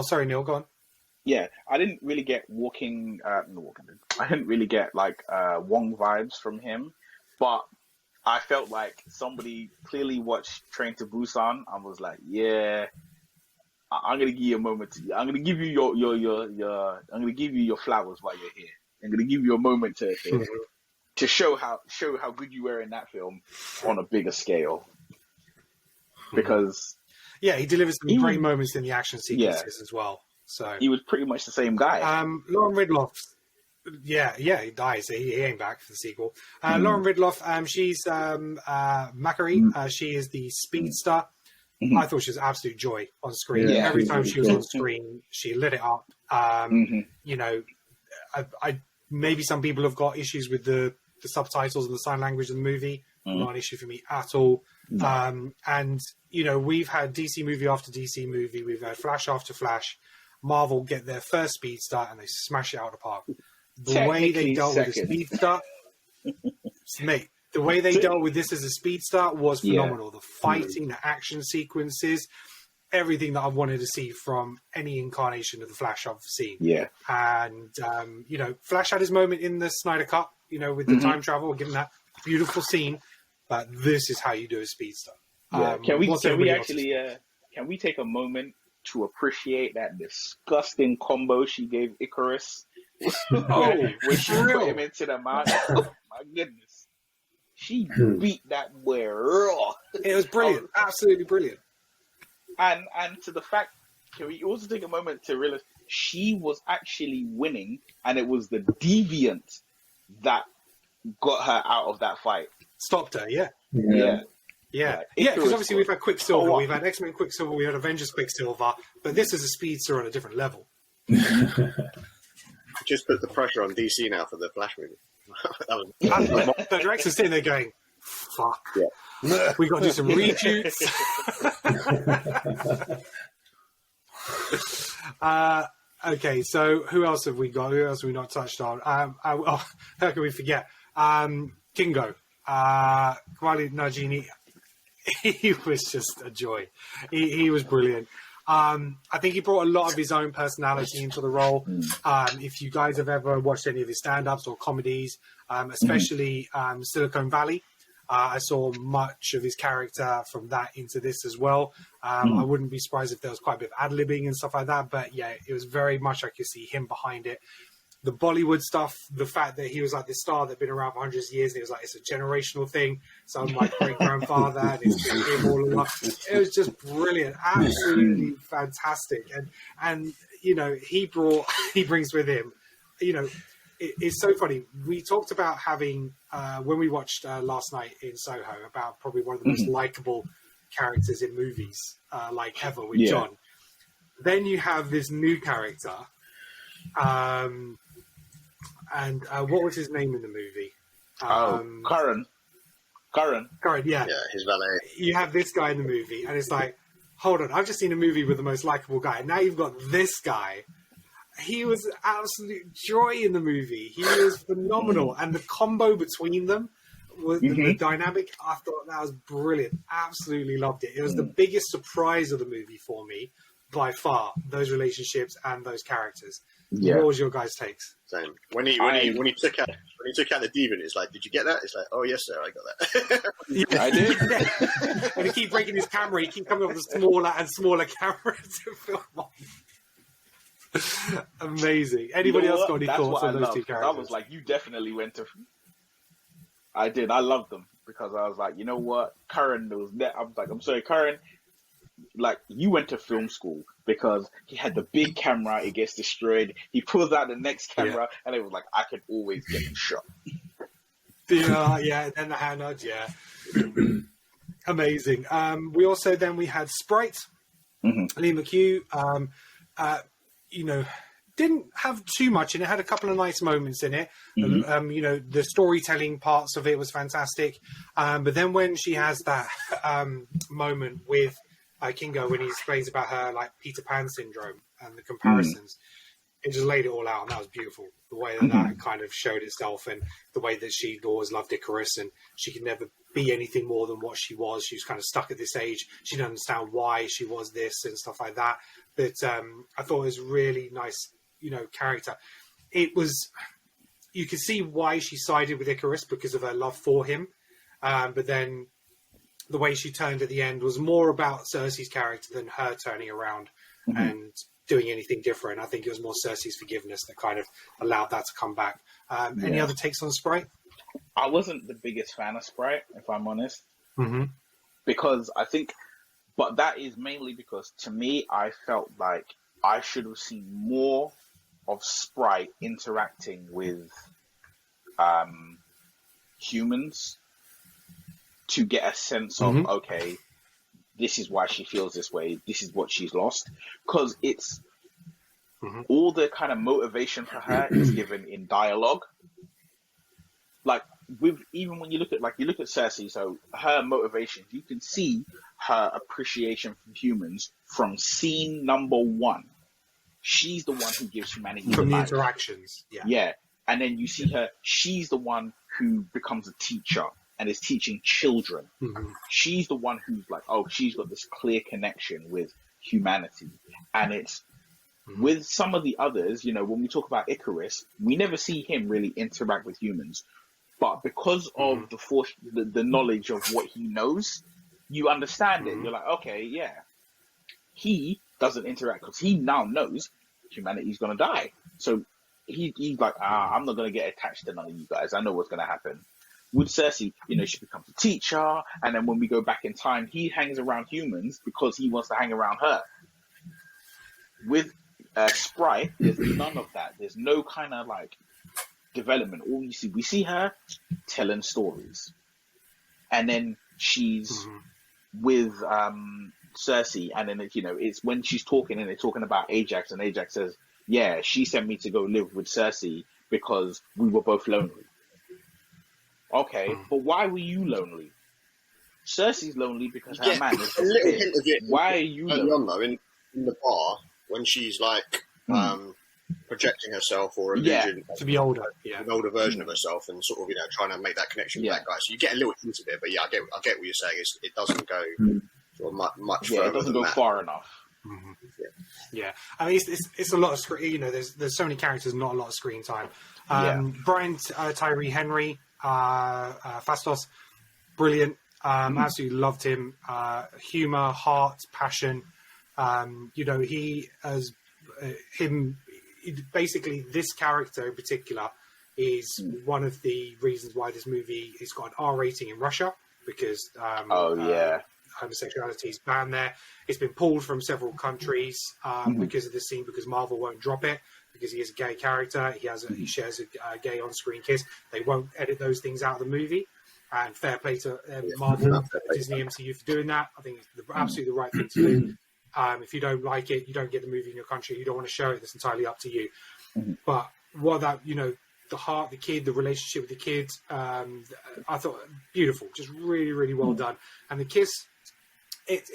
Sorry, Neil, go on. Yeah, I didn't really get I didn't really get Wong vibes from him, but I felt like somebody clearly watched Train to Busan and was like, yeah, I'm gonna give you a moment. I'm gonna give you I'm gonna give you your flowers while you're here. I'm gonna give you a moment to show how good you were in that film on a bigger scale. Because he delivers some great moments in the action sequences as well. So he was pretty much the same guy. Lauren Ridloff, he dies. He ain't back for the sequel. Lauren Ridloff, she's Macquarie. She is the speedster. I thought she was absolute joy on screen. Yeah. Every time she was on screen, she lit it up. Maybe some people have got issues with the subtitles and the sign language of the movie. Not an issue for me at all. And we've had DC movie after DC movie. We've had Flash after Flash. Marvel get their first speedster and they smash it out of the park. The way they dealt with the speedster, mate. The way they dealt with this as a speedster was phenomenal. The fighting, the action sequences, everything that I wanted to see from any incarnation of the Flash I've seen. Yeah. And, Flash had his moment in the Snyder Cut, with the time travel, given that beautiful scene. But this is how you do a speedster. Yeah. Can we take a moment to appreciate that disgusting combo she gave Icarus? When she put him into the mountain. Oh, my goodness. She beat that boy raw. It was brilliant. Absolutely brilliant. And to the fact, can we also take a moment to realize she was actually winning, and it was the deviant that got her out of that fight. Stopped her, yeah. Yeah, because obviously we've had Quicksilver, we've had X-Men Quicksilver, we had Avengers Quicksilver, but this is a speedster on a different level. Just put the pressure on DC now for the Flash movie. The director's sitting there going, fuck. Yeah. We got to do some reshoots. Okay, so who else have we got? Who else have we not touched on? How can we forget? Kingo. Kwali Najini. He was just a joy. He was brilliant. I think he brought a lot of his own personality into the role. If you guys have ever watched any of his stand-ups or comedies, especially Silicon Valley, I saw much of his character from that into this as well. I wouldn't be surprised if there was quite a bit of ad-libbing and stuff like that. But yeah, it was very much I could see him behind it. The Bollywood stuff, the fact that he was like this star that had been around for hundreds of years, and it was like it's a generational thing. So I'm like great-grandfather, and it's him all along. It was just brilliant, absolutely fantastic. And you know, he brings with him, you know, it's so funny. We talked about having when we watched last night in Soho about probably one of the most likable characters in movies, like ever with John. Then you have this new character. And what was his name in the movie? Karan, yeah. Yeah, his valet. You have this guy in the movie, and it's like, hold on, I've just seen a movie with the most likable guy, and now you've got this guy. He was absolute joy in the movie. He was phenomenal, and the combo between them, was the dynamic, I thought that was brilliant. Absolutely loved it. It was the biggest surprise of the movie for me, by far, those relationships and those characters. Yeah. What was your guys' takes? Same. When he took out the demon, it's like, did you get that? It's like, oh yes, sir, I got that. Yeah, I did. When he keep breaking his camera, he keep coming up with smaller and smaller cameras to film on. Amazing. Anybody else got any thoughts on those two characters? I was like, you definitely went to. I did. I loved them because I was like, you know what, Karan was there. I was like, I'm sorry, Karan. Like, you went to film school because he had the big camera, it gets destroyed. He pulls out the next camera, and it was like, I could always get him shot. Yeah, and the hand nudge, yeah. Amazing. We also we had Sprite, Lee McHugh. You know, didn't have too much in it. Had a couple of nice moments in it. You know, the storytelling parts of it was fantastic. But then when she has that moment with Kingo, when he explains about her like Peter Pan syndrome and the comparisons, it just laid it all out, and that was beautiful. The way that kind of showed itself, and the way that she'd always loved Icarus, and she could never be anything more than what she was. She was kind of stuck at this age. She didn't understand why she was this and stuff like that. But I thought it was really nice, you know, character. It was, you could see why she sided with Icarus because of her love for him, but then the way she turned at the end was more about Cersei's character than her turning around and doing anything different. I think it was more Cersei's forgiveness that kind of allowed that to come back. Any other takes on Sprite? I wasn't the biggest fan of Sprite, if I'm honest, because I think, but that is mainly because to me, I felt like I should have seen more of Sprite interacting with humans to get a sense of, okay, this is why she feels this way. This is what she's lost. Because it's all the kind of motivation for her is given in dialogue. Like, even when you look at Cersei, so her motivations, you can see her appreciation from humans from scene number 1. She's the one who gives humanity from the life. Interactions. Yeah. And then you see her, she's the one who becomes a teacher and is teaching children. She's the one who's like, oh, she's got this clear connection with humanity. And it's with some of the others, you know, when we talk about Icarus, we never see him really interact with humans. But because of the knowledge of what he knows, you understand it. You're like, okay, yeah. He doesn't interact because he now knows humanity's going to die. So he's like, I'm not going to get attached to none of you guys. I know what's going to happen. With Cersei, you know, she becomes a teacher, and then when we go back in time, he hangs around humans because he wants to hang around her. With Sprite, there's none of that. There's no kind of like development. All we see her telling stories, and then she's with Cersei, and then it's when she's talking and they're talking about Ajax, and Ajax says, "Yeah, she sent me to go live with Cersei because we were both lonely." Okay, but why were you lonely? Cersei's lonely because You her man is a little disappeared. hint of it. Why are you Early lonely? on though, in the bar when she's like projecting herself or Yeah, illusion to be older. Yeah. an older version of herself and sort of trying to make that connection with that guy. So you get a little hint of it, but I get what you're saying. It doesn't go sort of much further. It doesn't than go that. far enough. Yeah, I mean it's a lot of screen. There's so many characters, not a lot of screen time. Brian Tyree Henry, Fastos, brilliant. Absolutely loved him. Humor, heart, passion. He as basically this character in particular is one of the reasons why this movie has got an R rating in Russia because homosexuality is banned there. It's been pulled from several countries because of this scene, because Marvel won't drop it, because he is a gay character. He shares a gay on-screen kiss. They won't edit those things out of the movie. And fair play to Marvel, Disney, MCU for doing that. I think it's absolutely the right thing to do. If you don't like it, you don't get the movie in your country. You don't want to show it. That's entirely up to you. But what that, the heart, the kid, the relationship with the kid, I thought beautiful, just really, really well done. And the kiss, it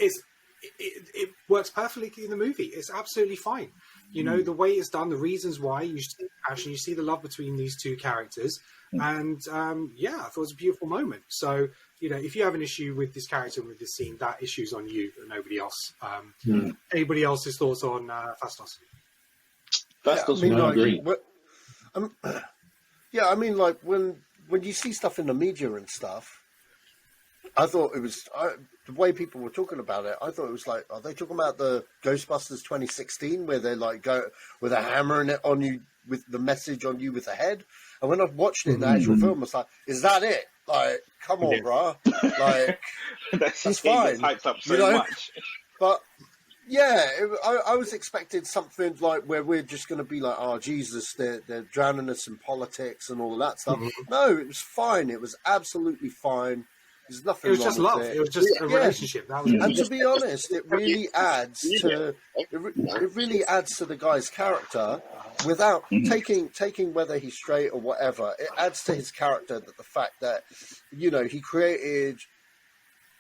works perfectly in the movie. It's absolutely fine. The way it's done, the reasons why, you see the passion, you see the love between these two characters. And I thought it was a beautiful moment. So, if you have an issue with this character and with this scene, that issue's on you and nobody else. Anybody else's thoughts on Fastos? Fastos, I agree. When you see stuff in the media and stuff, I thought it was the way people were talking about it. I thought it was like, are they talking about the Ghostbusters 2016 where they like go with a hammer in it on you with the message on you with the head? And when I watched it in the actual film, I was like, is that it? Like, come on, bro. Like, it's fine. Hyped up so much. But I was expecting something like where we're just going to be like, oh, Jesus, they're drowning us in politics and all of that stuff. No, it was fine. It was absolutely fine. There's nothing. It was just love. It was just a relationship. That was and to be honest, it really adds to it really adds to the guy's character without taking whether he's straight or whatever. It adds to his character that the fact that he created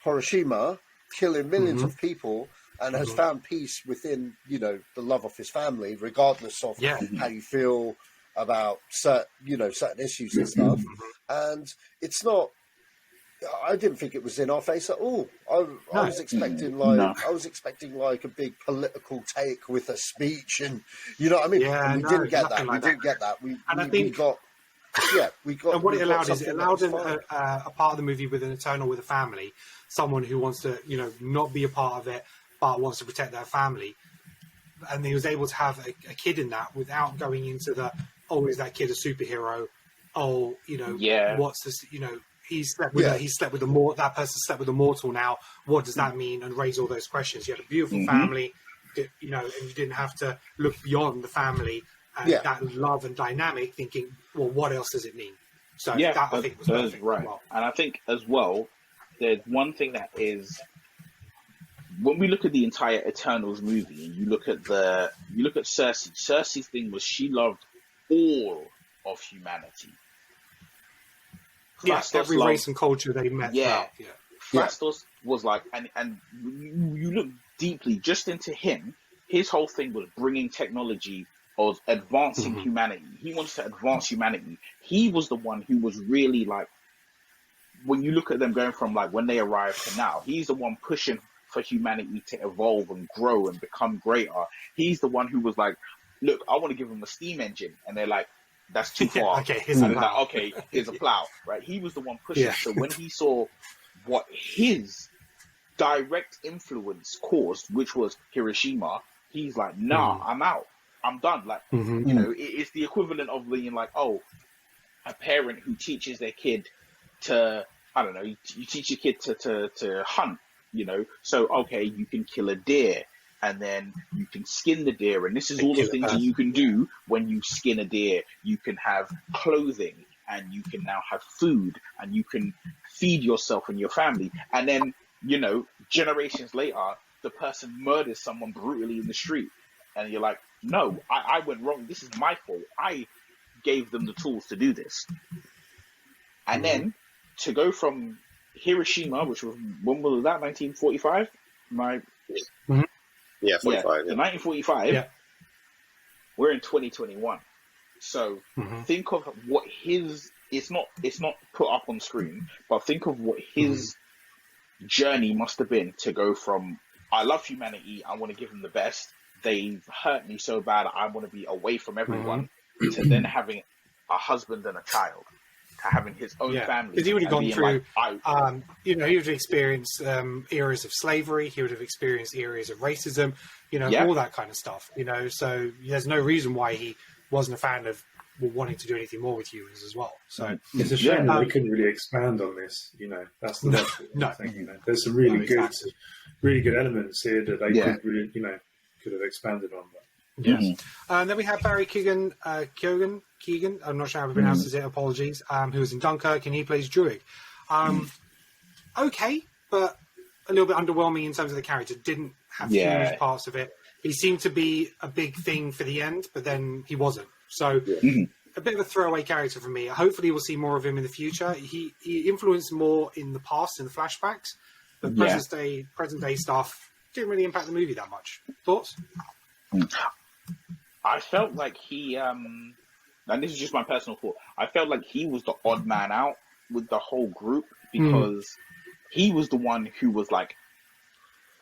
Hiroshima, killing millions of people, and has found peace within the love of his family, regardless of how you feel about certain issues and stuff. And it's not. I didn't think it was in our face at all. I was expecting like a big political take with a speech, and you know what I mean. Yeah, and we didn't get that. We didn't get that. We got. And what it allowed is it allowed a part of the movie with an Eternal with a family, someone who wants to not be a part of it but wants to protect their family, and he was able to have a kid in that without going into is that kid a superhero? What's this? He slept with that person slept with a mortal now. What does that mean? And raise all those questions. You had a beautiful family, and you didn't have to look beyond the family and that love and dynamic, thinking, well, what else does it mean? So I think was perfect. Right. Well. And I think as well, there's one thing that is, when we look at the entire Eternals movie, and you look at Cersei. Cersei's thing was she loved all of humanity. Yes, every race and culture they met. Fastos was like, and you look deeply just into him. His whole thing was bringing technology of advancing humanity. He wants to advance humanity. He was the one who was really like, when you look at them going from like when they arrived to now, he's the one pushing for humanity to evolve and grow and become greater. He's the one who was like, look, I want to give him a steam engine, and they're like, that's too far. Here's a plow. Here's a plow. Right? He was the one pushing. Yeah. So when he saw what his direct influence caused, which was Hiroshima, he's like, nah, I'm out. I'm done. Like, it's the equivalent of being like, a parent who teaches their kid to, I don't know, you teach your kid to hunt, so, okay, you can kill a deer. And then you can skin the deer, and this is all the things that you can do when you skin a deer. You can have clothing, and you can now have food, and you can feed yourself and your family. And then, generations later, the person murders someone brutally in the street. And you're like, no, I went wrong. This is my fault. I gave them the tools to do this. And then to go from Hiroshima, which was, when was that? 1945. Yeah, 45. In 1945. Yeah. We're in 2021. So think of what his. It's not put up on screen, but think of what his journey must have been to go from I love humanity, I want to give them the best. They've hurt me so bad, I want to be away from everyone. To then having a husband and a child, to having his own family. Because he would have gone through, like, he would have experienced eras of slavery. He would have experienced eras of racism. All that kind of stuff. So there's no reason why he wasn't a fan of wanting to do anything more with humans as well. So it's a shame that they couldn't really expand on this. That's the thing. There's some really good elements here that they could really, could have expanded on. Yes. And then we have Barry Keegan. I'm not sure how he pronounces it. Apologies. Who was in Dunkirk, and he plays Druig. Okay, but a little bit underwhelming in terms of the character. Didn't have huge parts of it. He seemed to be a big thing for the end, but then he wasn't. So a bit of a throwaway character for me. Hopefully we'll see more of him in the future. He influenced more in the past, in the flashbacks, but present day stuff didn't really impact the movie that much. Thoughts? I felt like he, and this is just my personal thought, I felt like he was the odd man out with the whole group because he was the one who was like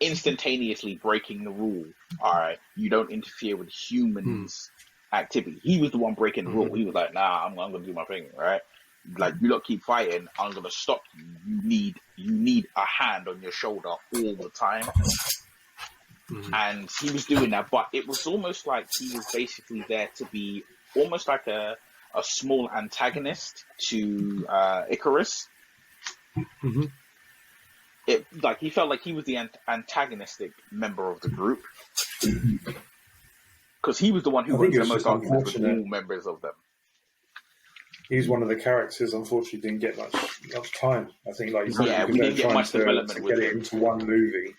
instantaneously breaking the rule. All right, you don't interfere with humans' activity. He was the one breaking the rule. He was like, nah, I'm going to do my thing, right? Like, you don't keep fighting, I'm going to stop you. You need a hand on your shoulder all the time. And he was doing that, but it was almost like he was basically there to be almost like a small antagonist to Icarus. It like he felt like he was the antagonistic member of the group because he was the one who was the most arguments with all members of them. He's one of the characters. Unfortunately, didn't get much time. I think, like you said, we didn't get much development to with get it into one movie.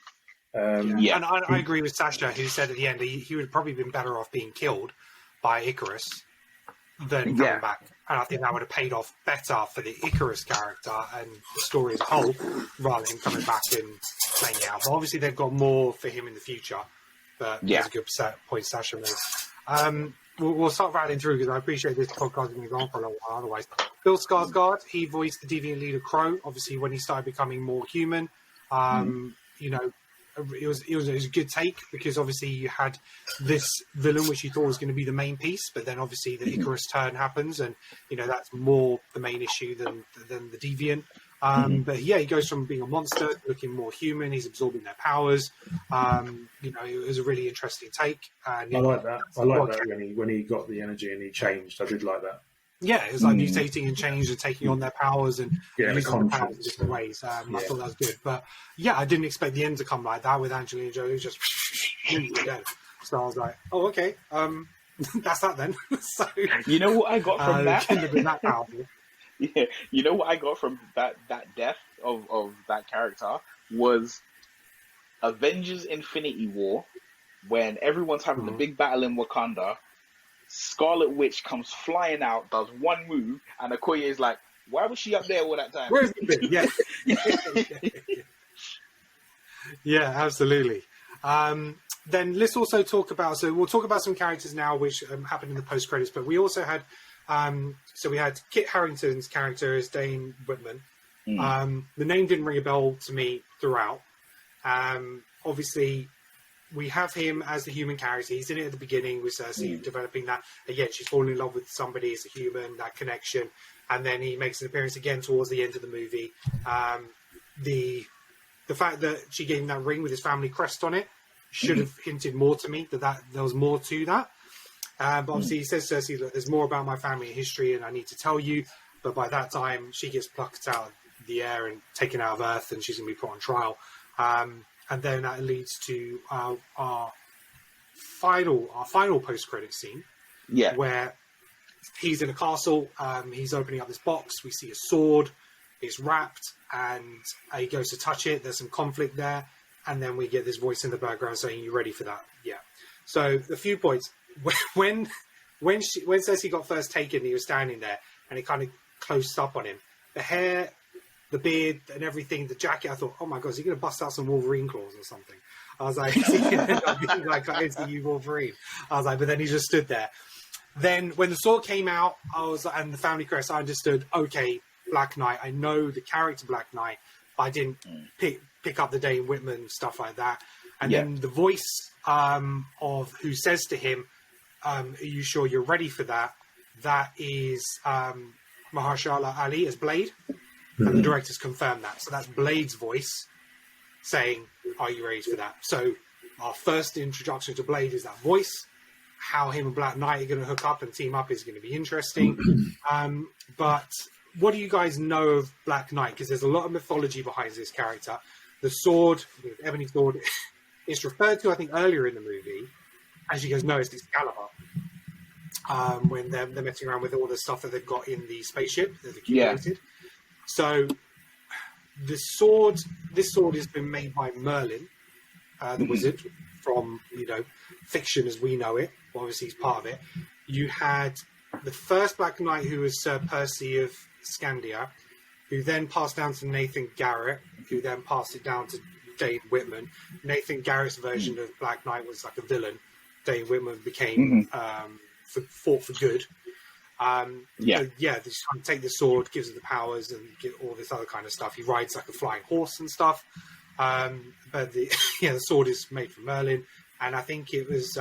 And I agree with Sacha, who said at the end he would have probably been better off being killed by Icarus than coming back. And I think that would have paid off better for the Icarus character and the story as a whole, rather than coming back and playing it out. But obviously they've got more for him in the future. But that's a good point Sacha made. We'll start rattling through because I appreciate this podcast going to go on for a little while. Otherwise, Bill Skarsgard, he voiced the deviant leader Crow. Obviously, when he started becoming more human, it was a good take because obviously you had this villain which you thought was going to be the main piece, but then obviously the Icarus turn happens, and that's more the main issue than the deviant. But he goes from being a monster to looking more human. He's absorbing their powers. It was a really interesting take. And I like that. I like that when he got the energy and he changed. I did like that. Yeah, it was like mutating and changed and taking on their powers and using their powers in different ways. I thought that was good. But I didn't expect the end to come like that with Angelina Jolie just again. So I was like, oh, okay. That's that then. So you know what I got from that? Couldn't have been that powerful. Yeah, you know what I got from that death of that character was Avengers Infinity War, when everyone's having the big battle in Wakanda. Scarlet Witch comes flying out, does one move, and Okoye is like, why was she up there all that time? Where's it been? Yeah, absolutely. Then let's also talk about, so we'll talk about some characters now which happened in the post-credits, but we also had, so we had Kit Harington's character as Dane Whitman. The name didn't ring a bell to me throughout. Obviously, we have him as the human character. He's in it at the beginning with Cersei, developing that. Again, she's falling in love with somebody as a human, that connection. And then he makes an appearance again towards the end of the movie. The fact that she gave him that ring with his family crest on it should have hinted more to me that there was more to that. But obviously he says to Cersei, look, there's more about my family and history and I need to tell you. But by that time, she gets plucked out of the air and taken out of Earth and she's going to be put on trial. And then that leads to our final post-credit scene, where he's in a castle. He's opening up this box. We see a sword. It's wrapped, and he goes to touch it. There's some conflict there, and then we get this voice in the background saying, "You ready for that?" Yeah. So a few points. When Cersei got first taken, he was standing there, and it kind of closed up on him. The hair the beard and everything, the jacket, I thought, oh my God, is he going to bust out some Wolverine claws or something? I was like, is he going to end up being like MCU Wolverine? I was like, but then he just stood there. Then when the sword came out, and the family crest, I understood, okay, Black Knight, I know the character Black Knight, but I didn't pick up the Dane Whitman stuff like that. And then the voice of who says to him, are you sure you're ready for that? That is Mahershala Ali as Blade. And the directors confirmed that. So that's Blade's voice saying, are you ready for that? So our first introduction to Blade is that voice. How him and Black Knight are going to hook up and team up is going to be interesting. But what do you guys know of Black Knight? Because there's a lot of mythology behind this character. The sword, the ebony sword, is referred to, I think, earlier in the movie. As you guys know, it's Excalibur. When they're messing around with all the stuff that they've got in the spaceship that accumulated. So this sword has been made by Merlin, the wizard, from, fiction as we know it. Obviously, he's part of it. You had the first Black Knight, who was Sir Percy of Scandia, who then passed down to Nathan Garrett, who then passed it down to Dane Whitman. Nathan Garrett's version of Black Knight was like a villain. Dane Whitman became fought for good. They just kind of take the sword, gives it the powers, and get all this other kind of stuff. He rides like a flying horse and stuff. But the sword is made from Merlin, and I think it was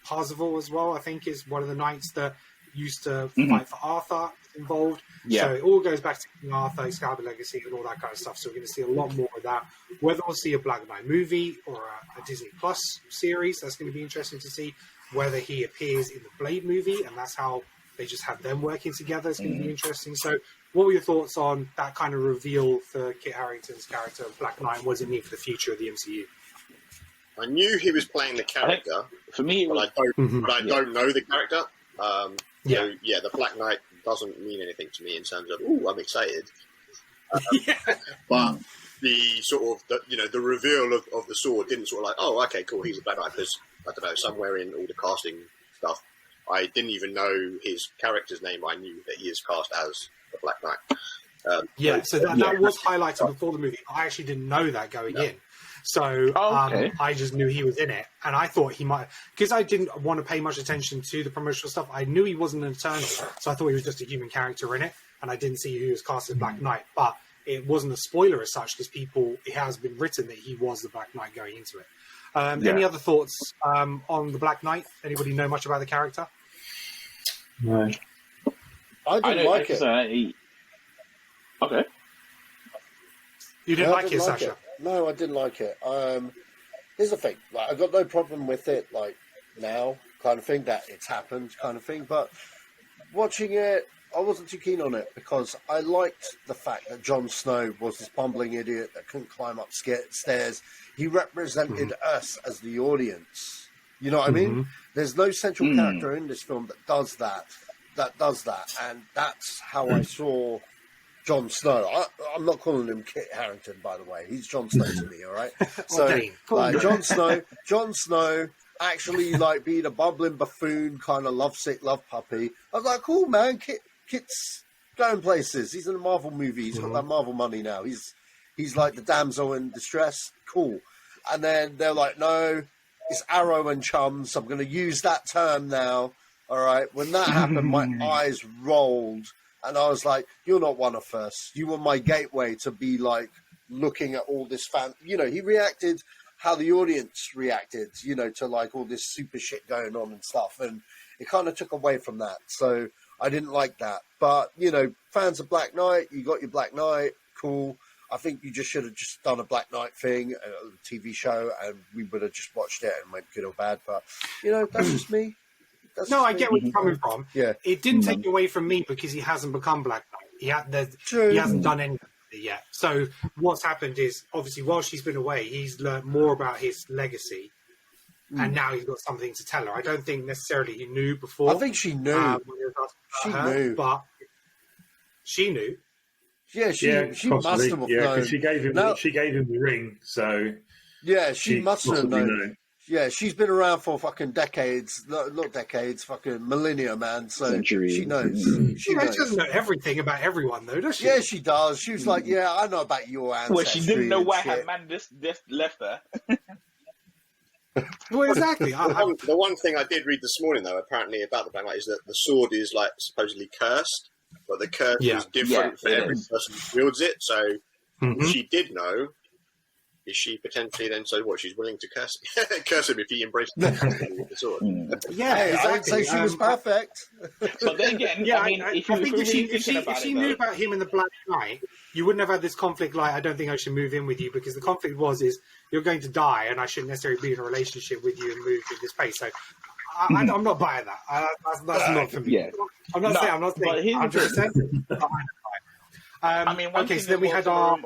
Parzival as well. I think is one of the knights that used to fight for Arthur involved. So it all goes back to King Arthur, Excalibur Legacy, and all that kind of stuff. So we're going to see a lot more of that. Whether we'll see a Black Knight movie or a Disney Plus series, that's going to be interesting to see. Whether he appears in the Blade movie, and that's how they just have them working together, it's going to be interesting. So what were your thoughts on that kind of reveal for Kit Harington's character of Black Knight? What does it mean for the future of the MCU? I knew he was playing the character. For me, but I don't know the character. So the Black Knight doesn't mean anything to me in terms of, I'm excited. But the sort of, the reveal of the sword didn't sort of like, oh, okay, cool, he's a Black Knight, because, I don't know, somewhere in all the casting stuff, I didn't even know his character's name. I knew that he is cast as the Black Knight. So that was highlighted before the movie. I actually didn't know that going in. So I just knew he was in it, and I thought he might, because I didn't want to pay much attention to the promotional stuff. I knew he wasn't an Eternal, so I thought he was just a human character in it, and I didn't see who was cast as Black Knight. But it wasn't a spoiler as such, because it has been written that he was the Black Knight going into it. Any other thoughts on the Black Knight? Anybody know much about the character? No. I didn't like it. Okay. You didn't like it, Sacha? No, I didn't like it. Here's the thing. Like, I got no problem with it, like, now, kind of thing, that it's happened, kind of thing. But watching it, I wasn't too keen on it, because I liked the fact that Jon Snow was this bumbling idiot that couldn't climb up stairs. He represented us as the audience. You know what I mean? There's no central character in this film that does that. And that's how I saw Jon Snow. I'm not calling him Kit Harington, by the way. He's Jon Snow to me, all right? So, Jon Snow actually, like, being a bumbling buffoon, kind of lovesick love puppy. I was like, cool, man. Kit's going places. He's in a Marvel movie. He's got that Marvel money now. He's like the damsel in distress. Cool. And then they're like, no, it's Arrow and chums. I'm going to use that term now. All right. When that happened, my eyes rolled. And I was like, you're not one of us. You were my gateway to be, like, looking at all this fan. He reacted how the audience reacted, to, like, all this super shit going on and stuff. And it kind of took away from that. So I didn't like that. But, fans of Black Knight, you got your Black Knight. Cool. I think you just should have just done a Black Knight thing, a TV show, and we would have just watched it and went good or bad. But, that's just me. I get where you're coming from. Yeah. It didn't take away from me because he hasn't become Black Knight. He hasn't done anything yet. So what's happened is, obviously, while she's been away, he's learned more about his legacy, and now he's got something to tell her. I don't think necessarily he knew before. I think she knew. Knew. But she knew. Yeah, she must have known. Because she gave him the ring, so she must have known. Yeah, she's been around for fucking decades, not decades, fucking millennia, man. So Centuries. she knows. She knows. doesn't know everything about everyone, though, does she? Yeah, she does. She was like, "Yeah, I know about your ancestry." Well, she didn't know why shit. her man just left her. Well, exactly. The one thing I did read this morning, though, apparently about the Black Knight, is that the sword is like supposedly cursed, but the curse is different for every person who wields it. So if she did know, is she potentially then she's willing to curse him if he embraced the sword? Yeah, Hey, exactly. I didn't say she was perfect. But then again, Yeah, I mean, I think if she knew about him in the Black Knight, you wouldn't have had this conflict. Like, I don't think I should move in with you, because the conflict is you're going to die, and I shouldn't necessarily be in a relationship with you and move at this pace. So I'm not buying that. That's not for me. Yeah. I'm not saying 100%. I mean, okay, so then we had our.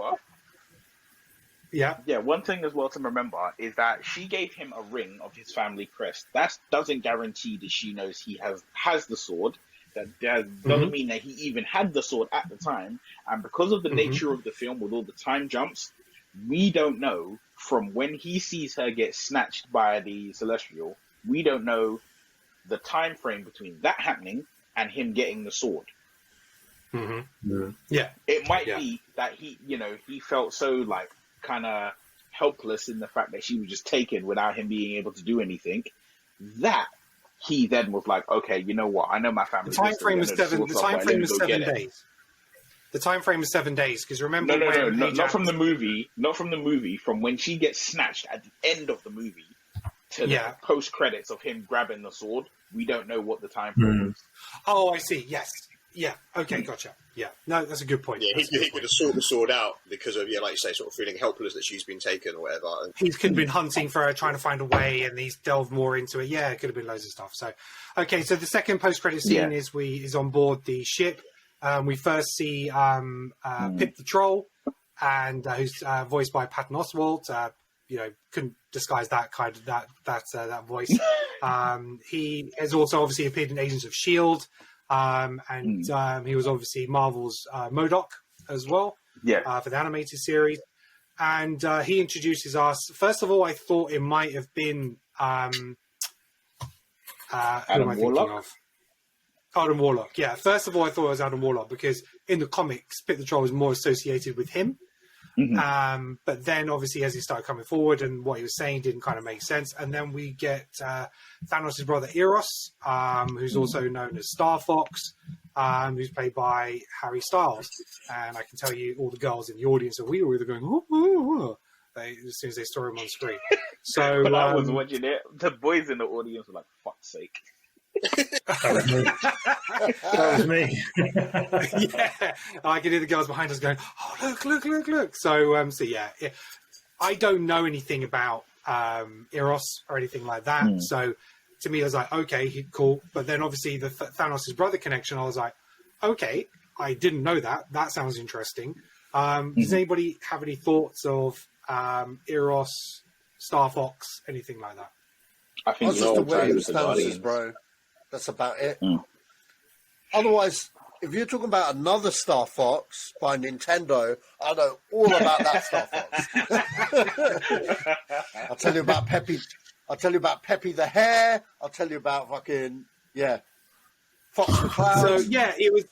Yeah. One thing as well to remember is that she gave him a ring of his family crest. That doesn't guarantee that she knows he has the sword. That doesn't mean that he even had the sword at the time. And because of the nature of the film, with all the time jumps, we don't know from when he sees her get snatched by the Celestial. We don't know the time frame between that happening and him getting the sword. Yeah. It might be that he felt so like kind of helpless in the fact that she was just taken without him being able to do anything, that he then was like, okay, you know what? I know my family. The time frame was 7 days. The time frame was 7 days, because remember not from the movie, from when she gets snatched at the end of the movie to the post credits of him grabbing the sword. We don't know what the time frame is. Oh, I see. Yes. Yeah. Okay. Gotcha. Yeah. No, that's a good point. Yeah, he could have sorted the sword out because of, like you say, sort of feeling helpless that she's been taken or whatever. He could have been hunting for her, trying to find a way, and he's delved more into it. Yeah, it could have been loads of stuff. So, okay. So the second post-credit scene is on board the ship. We first see Pip the Troll, and who's voiced by Patton Oswalt. Couldn't disguise that that voice. He has also obviously appeared in Agents of S.H.I.E.L.D., and he was obviously Marvel's MODOK as well for the animated series. And he introduces us. First of all, I thought it might have been who am I thinking of? Adam Warlock. Yeah, first of all, I thought it was Adam Warlock, because in the comics, Pip the Troll was more associated with him. But then, obviously, as he started coming forward and what he was saying didn't kind of make sense. And then we get Thanos' brother Eros, who's also known as Star Fox, who's played by Harry Styles. And I can tell you, all the girls in the audience, we were either going, as soon as they saw him on screen. So when I was watching it, the boys in the audience were like, "Fuck's sake." That was me. Yeah, I can hear the girls behind us going, "Oh, look!" So, I don't know anything about Eros or anything like that. So, to me, I was like, "Okay, cool." But then, obviously, the Thanos' brother connection, I was like, "Okay, I didn't know that. That sounds interesting." Does anybody have any thoughts of Eros, Star Fox, anything like that? I think just aware it was Thanos, bro. That's about it. Otherwise, if you're talking about another Star Fox by Nintendo, I know all about that Star Fox. I'll tell you about Peppy. I'll tell you about Peppy the Hare. I'll tell you about fucking Fox McCloud. So it was.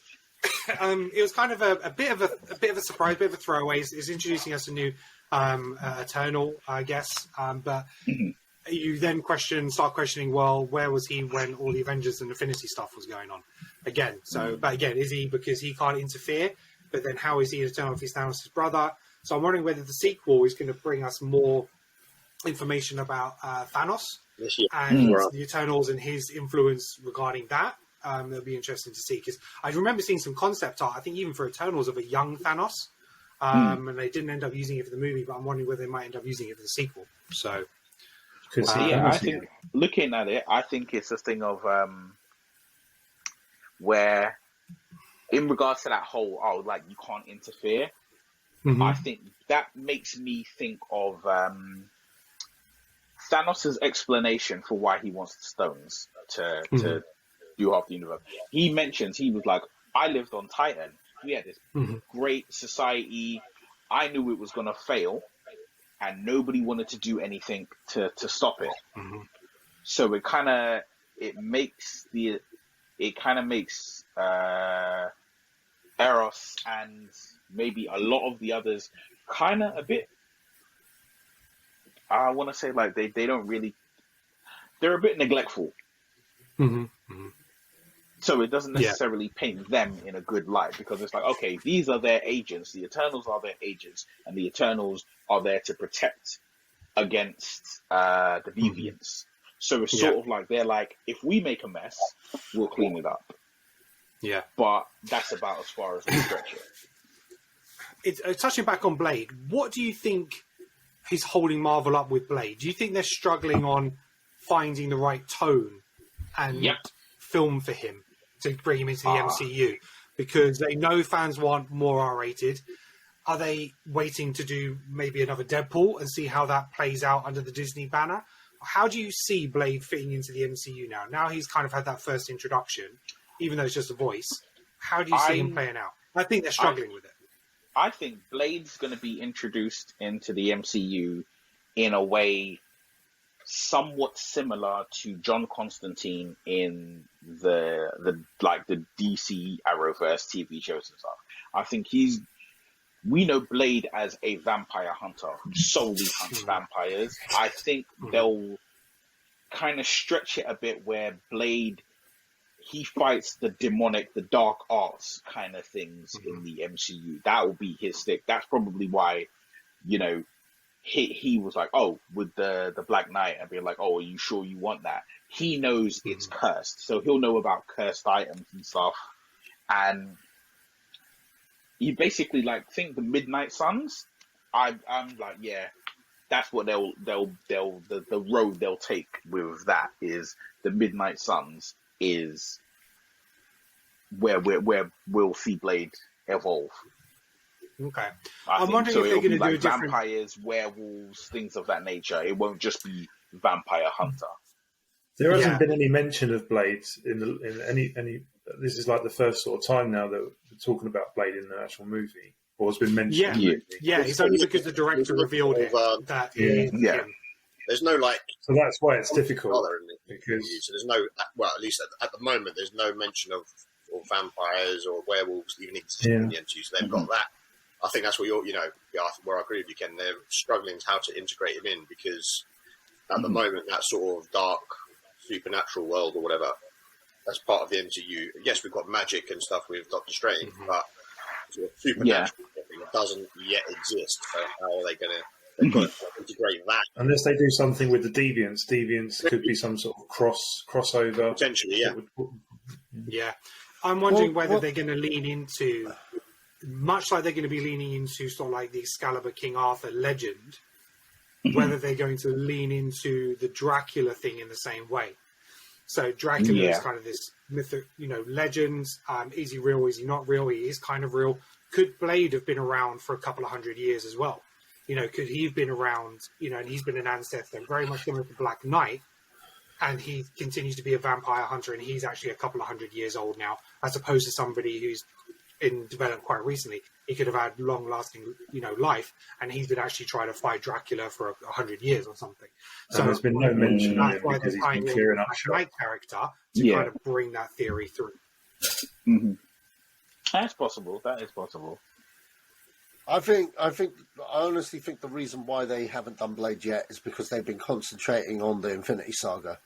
It was kind of a bit of a surprise, a bit of a throwaway. It's introducing us a new Eternal, I guess. But you then start questioning, well, where was he when all the Avengers and Infinity stuff was going on? Again, but again, is he because he can't interfere? But then how is he Eternal if he's Thanos' brother? So I'm wondering whether the sequel is going to bring us more information about Thanos and the Eternals and his influence regarding that. It'll be interesting to see, because I remember seeing some concept art, I think even for Eternals, of a young Thanos, and they didn't end up using it for the movie, but I'm wondering whether they might end up using it for the sequel. So, I think looking at it, I think it's a thing of where, in regards to that whole you can't interfere. I think that makes me think of Thanos' explanation for why he wants the stones to do half the universe. He mentions, he was like, I lived on Titan. We had this great society. I knew it was going to fail. and nobody wanted to do anything to stop it. So it kind of makes Eros and maybe a lot of the others kind of a bit, I want to say, like they don't really, they're a bit neglectful. So it doesn't necessarily paint them in a good light, because it's like, okay, these are their agents, the Eternals are their agents, and the Eternals are there to protect against the deviants. So it's sort of like, they're like, if we make a mess, we'll clean it up. Yeah. But that's about as far as we stretch it. Touching back on Blade, what do you think is holding Marvel up with Blade? Do you think they're struggling on finding the right tone and film for him to bring him into the MCU? Because they know fans want more R-rated. Are they waiting to do maybe another Deadpool and see how that plays out under the Disney banner? How do you see Blade fitting into the MCU now? Now he's kind of had that first introduction, even though it's just a voice. How do you see him playing out? I think they're struggling with it. I think Blade's going to be introduced into the MCU in a way somewhat similar to John Constantine in the DC Arrowverse TV shows and stuff. I think we know Blade as a vampire hunter who solely hunts vampires. I think they'll kind of stretch it a bit where Blade, he fights the demonic, the dark arts kind of things in the MCU. That will be his stick. That's probably why, he was like, oh, with the Black Knight, and be like, oh, are you sure you want that? He knows it's cursed, so he'll know about cursed items and stuff. And you basically think the Midnight Suns. I'm like, yeah, that's what the road they'll take with that is the Midnight Suns is where we'll see Blade evolve. Okay. I'm wondering if they're going to do a different... vampires, werewolves, things of that nature. It won't just be vampire hunter. There hasn't been any mention of Blade in any. This is like the first sort of time now that we're talking about Blade in the actual movie, or has been mentioned. Yeah. It's only because the director revealed it that him. There's no So that's why it's difficult because so there's no, well, at least at the moment, there's no mention of vampires or werewolves even existing in the MCU. So they've got that. I think that's where where I agree with you, Ken. They're struggling how to integrate him in, because at the moment that sort of dark supernatural world or whatever, that's part of the MCU. Yes, we've got magic and stuff with Doctor Strange, but sort of supernatural doesn't yet exist. So how are they going to? They've got to integrate that. Unless they do something with the Deviants. Deviants could be some sort of crossover. Potentially, yeah. Yeah. I'm wondering whether they're going to lean into, much like they're going to be leaning into sort of like the Excalibur King Arthur legend, whether they're going to lean into the Dracula thing in the same way. So Dracula is kind of this legends. Is he real? Is he not real? He is kind of real. Could Blade have been around for a couple of 100 years as well? Could he have been around, and he's been an ancestor, very much similar to Black Knight, and he continues to be a vampire hunter, and he's actually a couple of 100 years old now, as opposed to somebody who's been developed quite recently. He could have had long-lasting, life, and he's been actually trying to fight Dracula for 100 years or something. So there's been no mention of him because he's been clearing up shop. Knight character to kind of bring that theory through. That's possible. That is possible. I honestly think the reason why they haven't done Blade yet is because they've been concentrating on the Infinity Saga.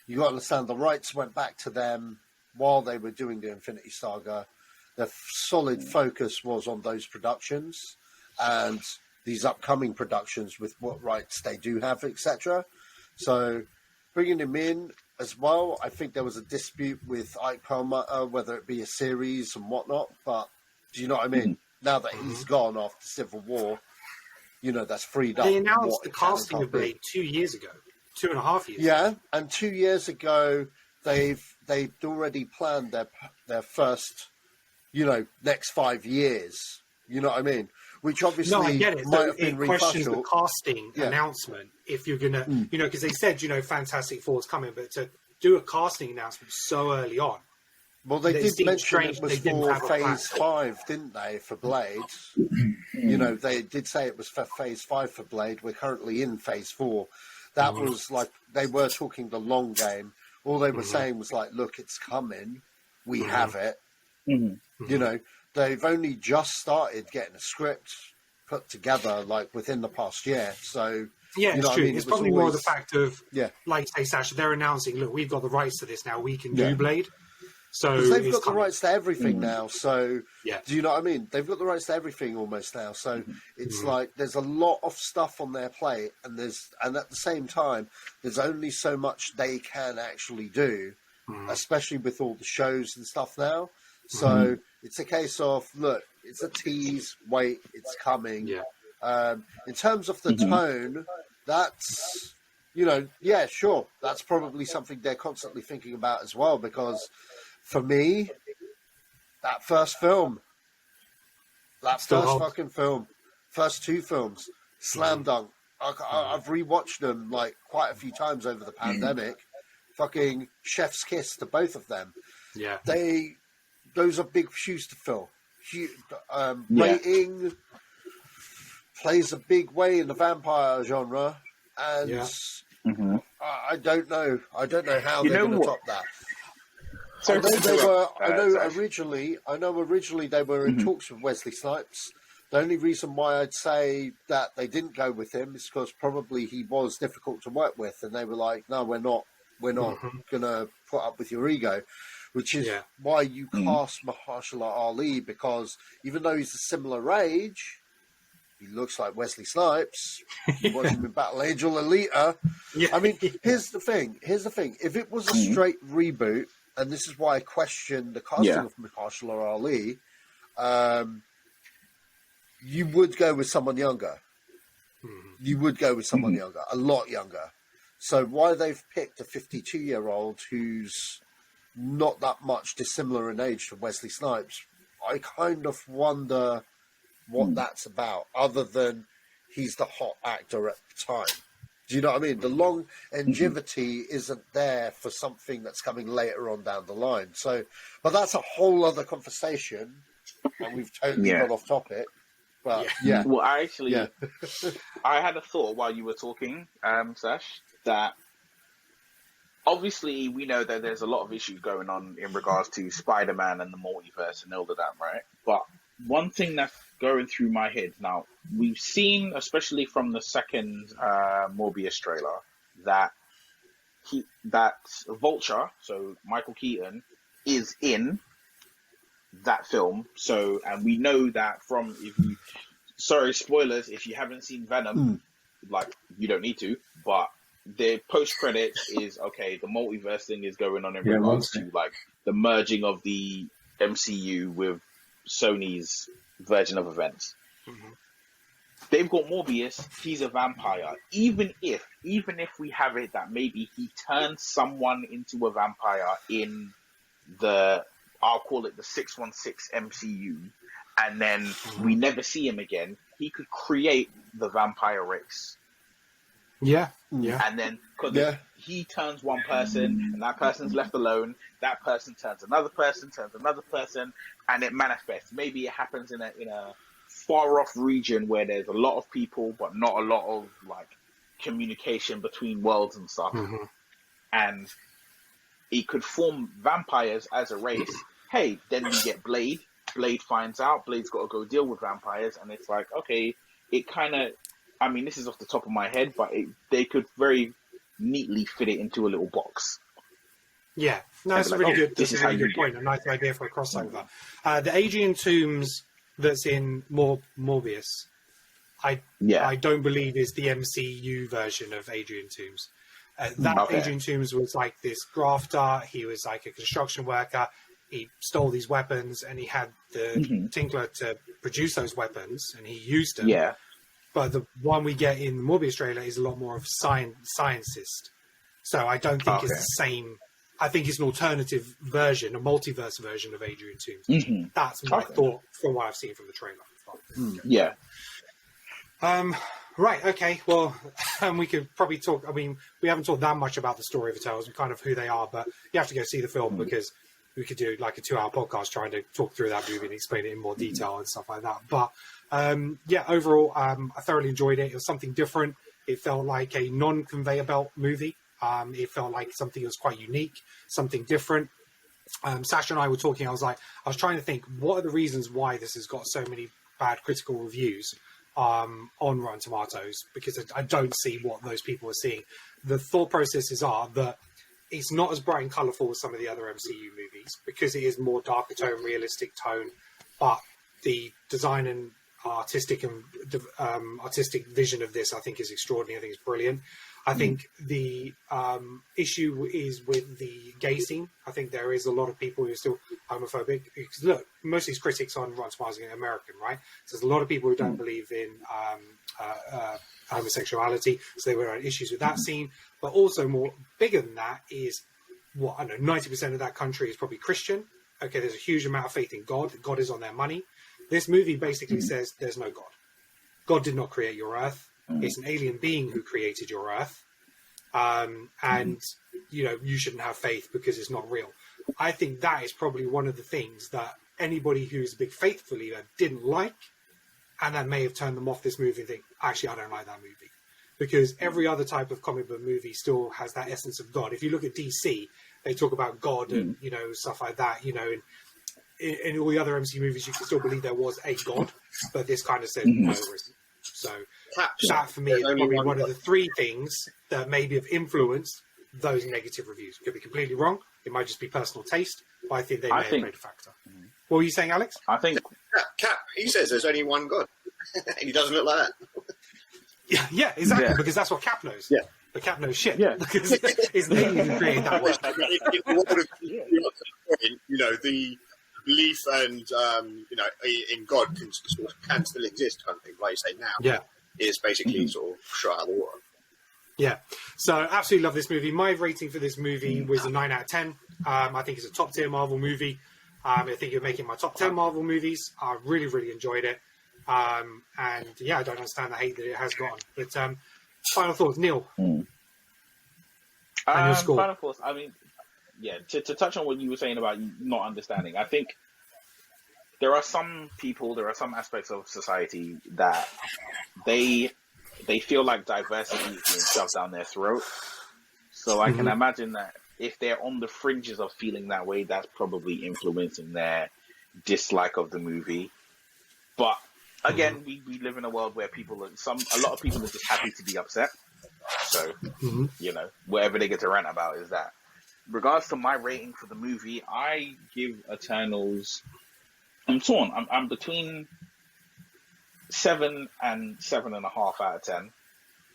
You got to understand, the rights went back to them while they were doing the Infinity Saga. The solid focus was on those productions and these upcoming productions with what rights they do have, etc. So bringing him in as well, I think there was a dispute with Ike Perlmutter, whether it be a series and whatnot, but do you know what I mean? Now that he's gone after Civil War, that's freed up. They announced the casting of Blade 2 years ago, 2.5 years. Yeah, and 2 years ago they've already planned their first, next 5 years. You know what I mean? Which obviously I get it. might have been questions the casting announcement if you're gonna, because they said Fantastic Four's coming, but to do a casting announcement so early on Well, they did mention strange it was they didn't for have a plan. Phase 5, didn't they, for Blade? You know, they did say it was for Phase 5 for Blade. We're currently in Phase 4. That was like, they were talking the long game. All they were saying was like, look, it's coming. We have it. You know, they've only just started getting a script put together, like, within the past year. So, yeah, you know it's true. I mean? It's It was probably more always- the fact of, Yeah. like say, Sacha, they're announcing, look, we've got the rights to this now. We can Yeah. do Blade. So Because they've it's got the coming. rights to everything now, so Yeah. do you know what I mean? They've got the rights to everything almost now, so it's like there's a lot of stuff on their plate, and at the same time, there's only so much they can actually do, especially with all the shows and stuff now. So it's a case of, look, it's a tease, wait, it's coming. Yeah. In terms of the tone, that's, you know, yeah, sure, that's probably something they're constantly thinking about as well, because for me, that first film, fucking film, first two films, slam dunk. I've rewatched them like quite a few times over the pandemic. Fucking chef's kiss to both of them. Yeah. Those are big shoes to fill. Rating plays a big way in the vampire genre, and I don't know how they're going to top that. I know originally they were in talks with Wesley Snipes. The only reason why I'd say that they didn't go with him is because probably he was difficult to work with, and they were like, "No, we're not going to put up with your ego," which is why you cast Mahershala Ali, because even though he's a similar age, he looks like Wesley Snipes. You watch him in Battle Angel Alita. I mean, here's the thing. If it was a straight reboot, and this is why I question the casting of Mahershala Ali, you would go with someone younger. You would go with someone younger, a lot younger. So why they've picked a 52-year-old who's not that much dissimilar in age to Wesley Snipes, I kind of wonder what that's about, other than he's the hot actor at the time. Do you know what I mean? The longevity isn't there for something that's coming later on down the line. So, but that's a whole other conversation, and we've totally got off topic. But Well, I had a thought while you were talking, Sash, that obviously we know that there's a lot of issues going on in regards to Spider-Man and the multiverse and all of that, right? But one thing that's going through my head now, we've seen, especially from the second Morbius trailer, that Vulture, so Michael Keaton, is in that film. So, and we know that from, spoilers, if you haven't seen Venom, like, you don't need to, but the post-credits is, okay, the multiverse thing is going on in regards to, like, the merging of the MCU with Sony's version of events. They've got Morbius, he's a vampire. Even if we have it that maybe he turns someone into a vampire in the, I'll call it the 616 MCU, and then we never see him again, he could create the vampire race. And then, because he turns one person, and that person's left alone, that person turns another person, and it manifests. Maybe it happens in a far-off region where there's a lot of people, but not a lot of, like, communication between worlds and stuff. And it could form vampires as a race. Hey, then we get Blade. Blade finds out. Blade's got to go deal with vampires, and it's like, okay, it kind of, I mean, this is off the top of my head, but they could very neatly fit it into a little box. Yeah, no, that's a really good point. A nice idea for a crossover. The Adrian Toomes that's in Morbius, I don't believe is the MCU version of Adrian Toomes. Adrian Toomes was like this grafter. He was like a construction worker. He stole these weapons, and he had the Tinkler to produce those weapons, and he used them. Yeah. But the one we get in the Morbius trailer is a lot more of scientist. So I don't think it's the same. I think it's an alternative version, a multiverse version of Adrian Toomes. That's my thought from what I've seen from the trailer. Right, okay. Well, we could probably talk. I mean, we haven't talked that much about the story of the Eternals and kind of who they are, but you have to go see the film because we could do like a 2-hour podcast trying to talk through that movie and explain it in more detail and stuff like that. But overall, I thoroughly enjoyed it. It was something different. It felt like a non-conveyor belt movie. It felt like something that was quite unique, something different. Sacha and I were talking. I was trying to think, what are the reasons why this has got so many bad critical reviews on Rotten Tomatoes? Because I don't see what those people are seeing. The thought processes are that it's not as bright and colourful as some of the other MCU movies because it is more darker tone, realistic tone, but the design and artistic vision of this, I think, is extraordinary. I think it's brilliant. I think the issue is with the gay scene. I think there is a lot of people who are still homophobic. Because look, most of these critics on Rotten Tomatoes are American, right? So there's a lot of people who don't believe in homosexuality, so they were on issues with that scene. But also more bigger than that is, 90% of that country is probably Christian. Okay, there's a huge amount of faith in God. God is on their money. This movie basically says there's no God. God did not create your Earth. It's an alien being who created your Earth. And, you shouldn't have faith because it's not real. I think that is probably one of the things that anybody who's a big faith believer didn't like, and that may have turned them off this movie and think, actually, I don't like that movie. Because every other type of comic book movie still has that essence of God. If you look at DC, they talk about God and, stuff like that, and in all the other MC movies, you can still believe there was a God, but this kind of said, no, there isn't. So that, for me, is probably one of the three things that maybe have influenced those negative reviews. Could be completely wrong. It might just be personal taste, but I think they may have played a factor. What were you saying, Alex? I think... Cap, he says there's only one God. He doesn't look like that. Yeah, exactly, because that's what Cap knows. Yeah. But Cap knows shit. Yeah. Because it's the alien who created that world. The belief and in God can still exist, kind of thing. Like you say now, is basically sort of shot out of the water. Yeah, so absolutely love this movie. My rating for this movie was a 9 out of 10. I think it's a top tier Marvel movie. I think you're making my top 10 Marvel movies. I really, really enjoyed it. And I don't understand the hate that it has gotten. But final thoughts, Neil. And your score. Final thoughts. I mean, to touch on what you were saying about not understanding, I think there are some people, there are some aspects of society that they feel like diversity is being shoved down their throat. So I can imagine that if they're on the fringes of feeling that way, that's probably influencing their dislike of the movie. But again, we live in a world where a lot of people are just happy to be upset. So, whatever they get to rant about is that. Regards to my rating for the movie, I give Eternals... I'm torn. I'm between 7 and 7.5 out of 10.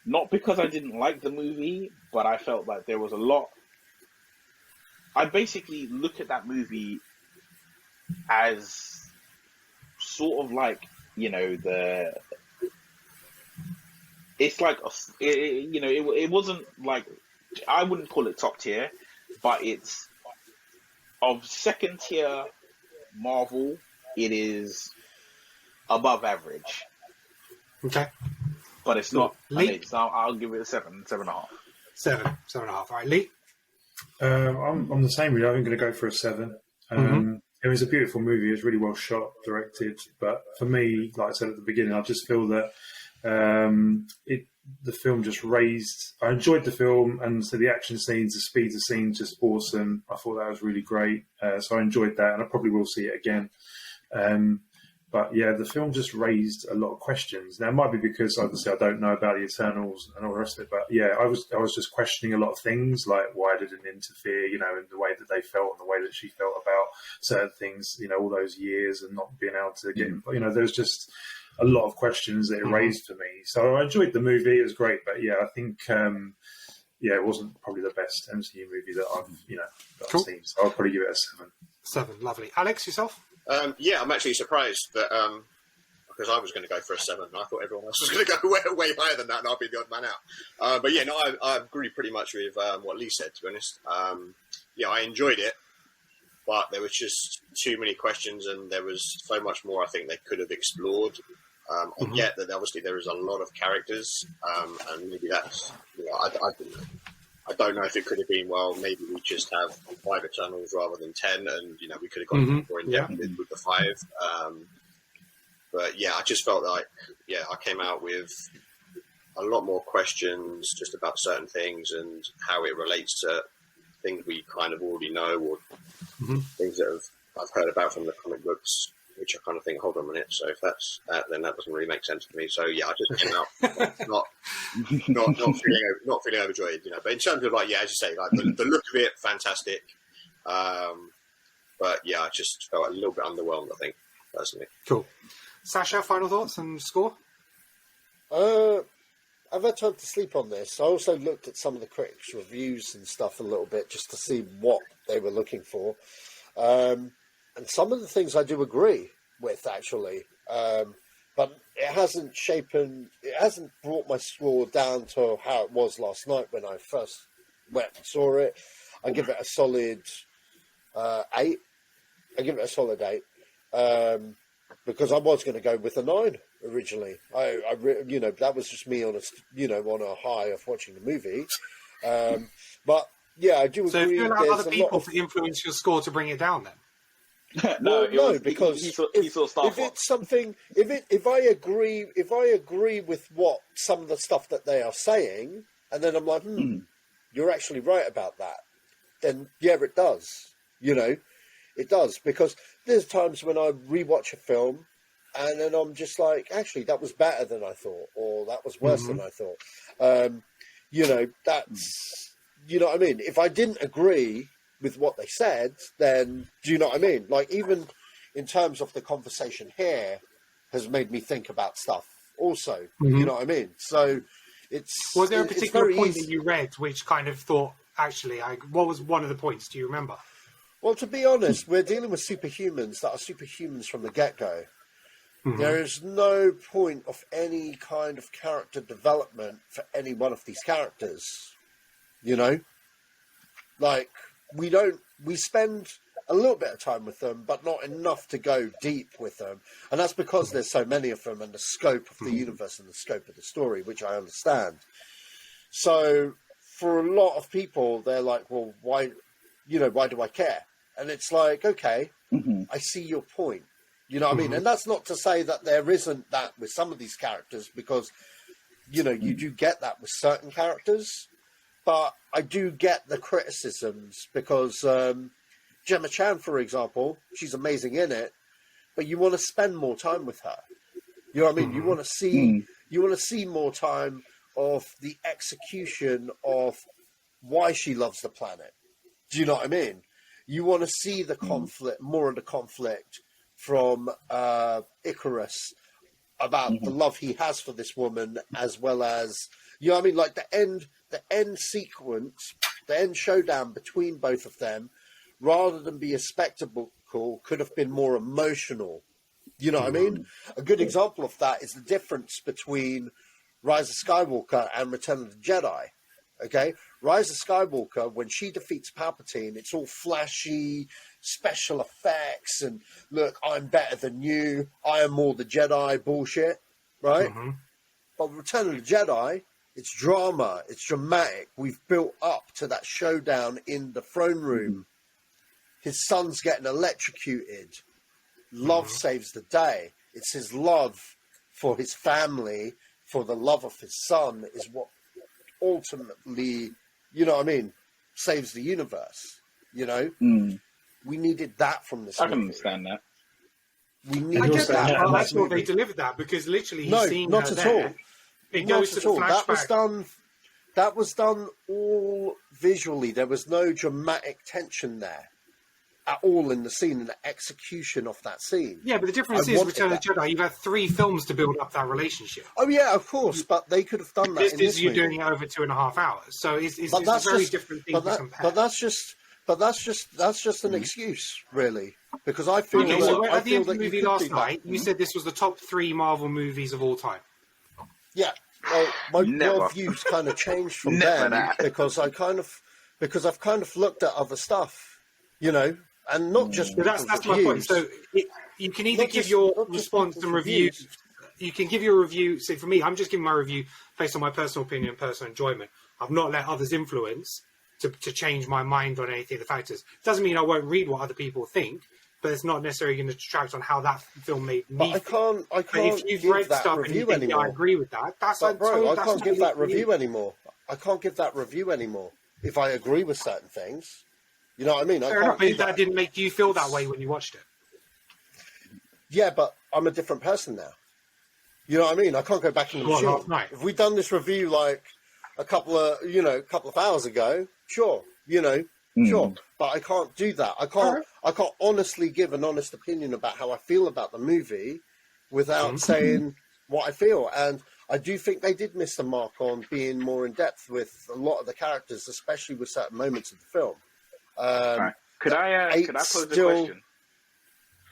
Not because I didn't like the movie, but I felt like there was a lot... I basically look at that movie as sort of like, it's like, it wasn't like, I wouldn't call it top tier, but it's of second tier Marvel, it is above average. Okay. But it's not, Lee? I'll give it a 7.5. 7.5. All right, Lee? I'm the same, really. I'm going to go for a 7. It was a beautiful movie. It's really well shot, directed. But for me, like I said at the beginning, I just feel that the film just raised... I enjoyed the film, and so the action scenes, the speed of scenes, just awesome. I thought that was really great. So I enjoyed that, and I probably will see it again. But yeah, the film just raised a lot of questions. Now, it might be because, obviously, I don't know about the Eternals and all the rest of it. But yeah, I was just questioning a lot of things, like why did it interfere, in the way that they felt and the way that she felt about certain things, all those years and not being able to get, there's just a lot of questions that it raised for me. So I enjoyed the movie. It was great. But yeah, I think, it wasn't probably the best MCU movie that I've seen. So I'll probably give it a 7. 7, lovely. Alex, yourself? I'm actually surprised that because I was going to go for a 7, and I thought everyone else was going to go way higher than that, and I'll be the odd man out. But yeah, no, I agree pretty much with what Lee said. To be honest, I enjoyed it, but there was just too many questions, and there was so much more I think they could have explored. I get that obviously there is a lot of characters, and maybe that's I I don't know if it could have been, well, maybe we just have 5 Eternals rather than 10, and we could have gone more in depth with the 5. But yeah, I just felt like I came out with a lot more questions just about certain things and how it relates to things we kind of already know, or things that I've heard about from the comic books, which I kind of think, hold on a minute. So if that's that, then that doesn't really make sense to me. So yeah, I just came out not feeling overjoyed, But in terms of as you say, the look of it, fantastic. But yeah, I just felt a little bit underwhelmed, I think, personally. Cool. Sacha, final thoughts and score? I've had time to sleep on this. I also looked at some of the critics' reviews and stuff a little bit just to see what they were looking for. And some of the things I do agree with, actually. But it hasn't brought my score down to how it was last night when I first went and saw it. I give it a solid 8. Because I was going to go with a 9 originally. That was just me on a high of watching the movie. But yeah, I do agree. So if you allow other people to influence your score to bring it down, then because if it's something, if I agree with what some of the stuff that they are saying, and then I'm like, you're actually right about that, then yeah, it does. It does, because there's times when I rewatch a film and then I'm just like, actually, that was better than I thought, or that was worse than I thought. That's, you know what I mean? If I didn't agree with what they said, then, do you know what I mean? Like, even in terms of the conversation here has made me think about stuff also, you know what I mean? So it's... Was there a particular point that you read which kind of thought, actually, what was one of the points? Do you remember? Well, to be honest, we're dealing with superhumans that are superhumans from the get-go. There is no point of any kind of character development for any one of these characters. Like, we spend a little bit of time with them, but not enough to go deep with them. And that's because there's so many of them and the scope of the universe and the scope of the story, which I understand. So for a lot of people, they're like, well, why do I care? And it's like, okay, I see your point. You know what I mean? And that's not to say that there isn't that with some of these characters, because, you do get that with certain characters. But I do get the criticisms because Gemma Chan, for example, she's amazing in it, but you want to spend more time with her. You know what I mean? You want to see more time of the execution of why she loves the planet. Do you know what I mean? You want to see the conflict, more of the conflict from Icarus about the love he has for this woman, as well as, you know what I mean? Like the end sequence, the end showdown between both of them, rather than be a spectacle, could have been more emotional. You know what I mean? A good example of that is the difference between Rise of Skywalker and Return of the Jedi. Okay, Rise of Skywalker, when she defeats Palpatine, it's all flashy, special effects, and look, I'm better than you, I am more the Jedi bullshit, right? But Return of the Jedi, it's drama, it's dramatic. We've built up to that showdown in the throne room. His son's getting electrocuted. Love saves the day. It's his love for his family, for the love of his son, is what ultimately, you know what I mean, saves the universe. We needed that from this movie. I can understand that. We needed I get that. that. I thought they delivered that, because literally he's seen not her at there. all. It Not goes to at the all. flashback. That was done all visually. There was no dramatic tension there at all in the scene, in the execution of that scene. Yeah, but the difference is Return of the Jedi, you've had 3 films to build up that relationship. Oh yeah, of course, but they could have done that. This in is this you movie. doing it over 2.5 hours, so it's a very different thing to compare. But that's just an excuse, really, because I feel Okay, that, so I at the feel end of that the you movie could last do that. night, you said this was the top 3 Marvel movies of all time. Yeah, well, my Never. views kind of changed from Never then that. because I've kind of looked at other stuff, and not just But that's my point. So you can either Not give just- your not just response people's and review. reviews. you can give your review. See, for me, I'm just giving my review based on my personal opinion and personal enjoyment. I've not let others influence to change my mind on anything of the factors. Doesn't mean I won't read what other people think, but it's not necessarily going to detract on how that film made me. But I can't if you've give read that stuff review and you think, anymore. I agree with that. I can't give that review anymore. I can't give that review anymore if I agree with certain things. You know what I mean? Fair enough, but that didn't make you feel that way when you watched it. Yeah, but I'm a different person now. You know what I mean? I can't go back in the machine. Last night. If we'd done this review like a couple of hours ago, sure, sure. But I can't do that. I can't honestly give an honest opinion about how I feel about the movie without saying what I feel. And I do think they did miss the mark on being more in depth with a lot of the characters, especially with certain moments of the film. Right. Could I pose a question?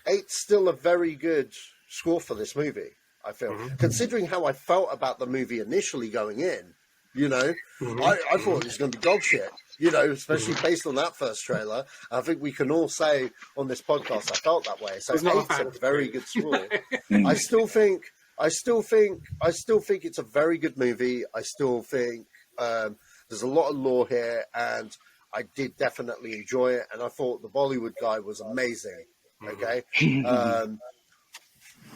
8's still a very good score for this movie, I feel. Considering how I felt about the movie initially going in, I thought it was going to be dog shit, especially based on that first trailer. I think we can all say on this podcast I felt that way. So 8's a very good score. I still think it's a very good movie. I still think there's a lot of lore here, and I did definitely enjoy it. And I thought the Bollywood guy was amazing. Okay,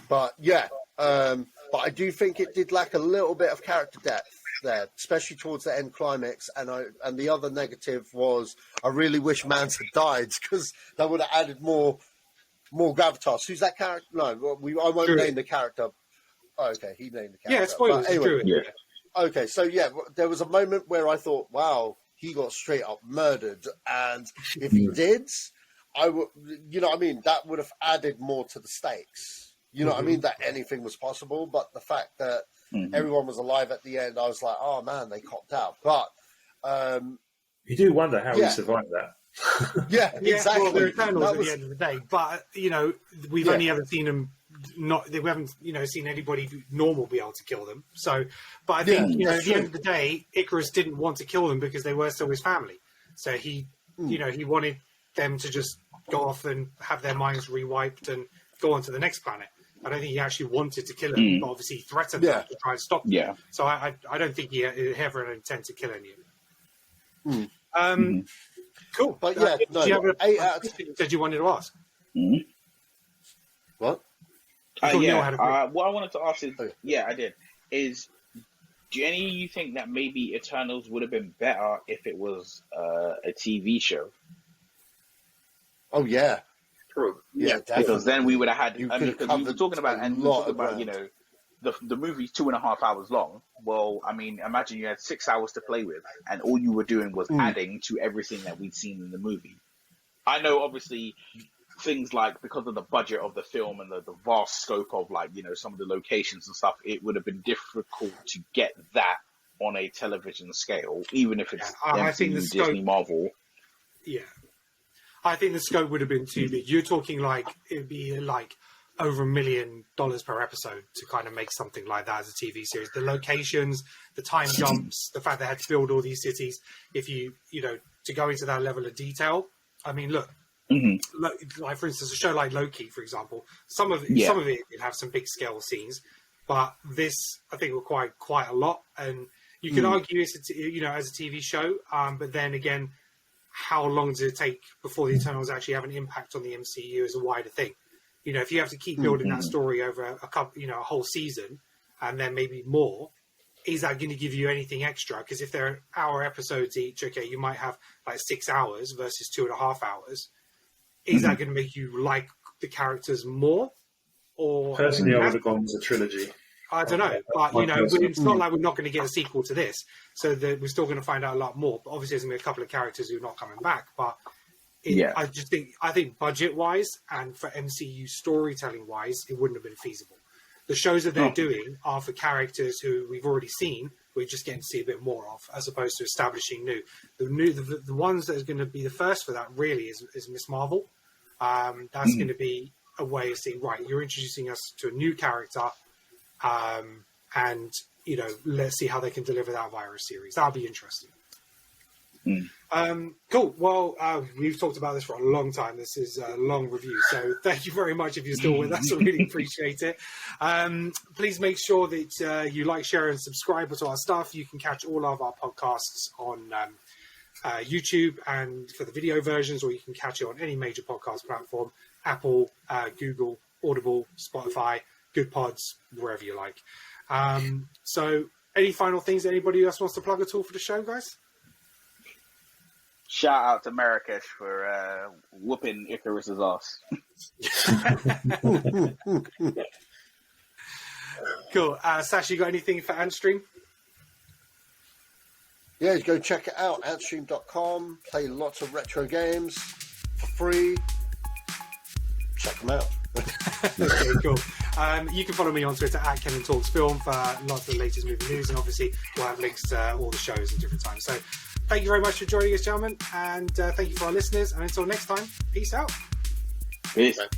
but I do think it did lack a little bit of character depth there, especially towards the end climax. And the other negative was I really wish Mans had died, because that would have added more gravitas. Who's that character? No, I won't name the character. Oh, okay, he named the character. Yeah, spoilers. Anyway, okay, so there was a moment where I thought, wow, he got straight up murdered, and if he did, I would, that would have added more to the stakes. You know what I mean? That anything was possible, but the fact that everyone was alive at the end, I was like, oh man, they copped out. But you do wonder how he survived that. Yeah, exactly. Well, they're Eternals at the end of the day, but we've only ever seen them. We haven't, seen anybody normal be able to kill them. So, but I think at the end of the day, Icarus didn't want to kill them because they were still his family. So he wanted them to just go off and have their minds rewiped and go on to the next planet. I don't think he actually wanted to kill them, but obviously threatened them to try and stop them. Yeah. So I don't think he ever had an intent to kill any of them. Cool. But do you have 8 out of 10 you said you wanted to ask? What? What I wanted to ask is, I did. Do any of you think that maybe Eternals would have been better if it was a TV show? Oh yeah, true. Yeah, because then we would have had. Because we were talking about the movie's 2.5 hours long. Well, I mean, imagine you had 6 hours to play with, and all you were doing was adding to everything that we'd seen in the movie. I know, obviously, things like because of the budget of the film and the vast scope of some of the locations and stuff, it would have been difficult to get that on a television scale, even if it's MCU, Disney, Marvel. Yeah. I think the scope would have been too big. You're talking it'd be over $1 million per episode to kind of make something like that as a TV series. The locations, the time jumps, the fact they had to build all these cities. If you to go into that level of detail, I mean, look, like for instance, a show like Loki, for example, some of it did have some big scale scenes, but this I think required quite a lot. And you could argue it's as a TV show, but then again, how long does it take before the Eternals actually have an impact on the MCU as a wider thing? If you have to keep building that story over a couple, a whole season, and then maybe more, is that going to give you anything extra? Because if they're hour episodes each, okay, you might have 6 hours versus 2.5 hours. Is that going to make you like the characters more? Or personally, I would have gone with a trilogy. I don't know, but it's not like we're not going to get a sequel to this, so that we're still going to find out a lot more. But obviously, there's going to be a couple of characters who are not coming back. But I think budget-wise and for MCU storytelling-wise, it wouldn't have been feasible. The shows that they're doing are for characters who we've already seen. We're just getting to see a bit more of, as opposed to establishing new. The ones that are going to be the first for that really is Miss Marvel. That's going to be a way of saying, right, you're introducing us to a new character. And let's see how they can deliver that via a series. That'll be interesting. Cool. Well, we've talked about this for a long time. This is a long review, so thank you very much if you're still with us. I really appreciate it. Please make sure that you like, share, and subscribe to our stuff. You can catch all of our podcasts on YouTube and for the video versions, or you can catch it on any major podcast platform: Apple, Google, Audible, Spotify, Good Pods, wherever you like. So, any final things anybody else wants to plug at all for the show, guys? Shout out to Marrakesh for whooping Icarus's ass. Cool. Sacha, you got anything for Antstream? Yeah, go check it out, antstream.com. Play lots of retro games for free. Check them out. Okay, cool. You can follow me on Twitter at Kenan Talks Film for lots of the latest movie news, and obviously we'll have links to all the shows at different times. So thank you very much for joining us, gentlemen, and thank you for our listeners. And until next time, peace out. Peace. Okay.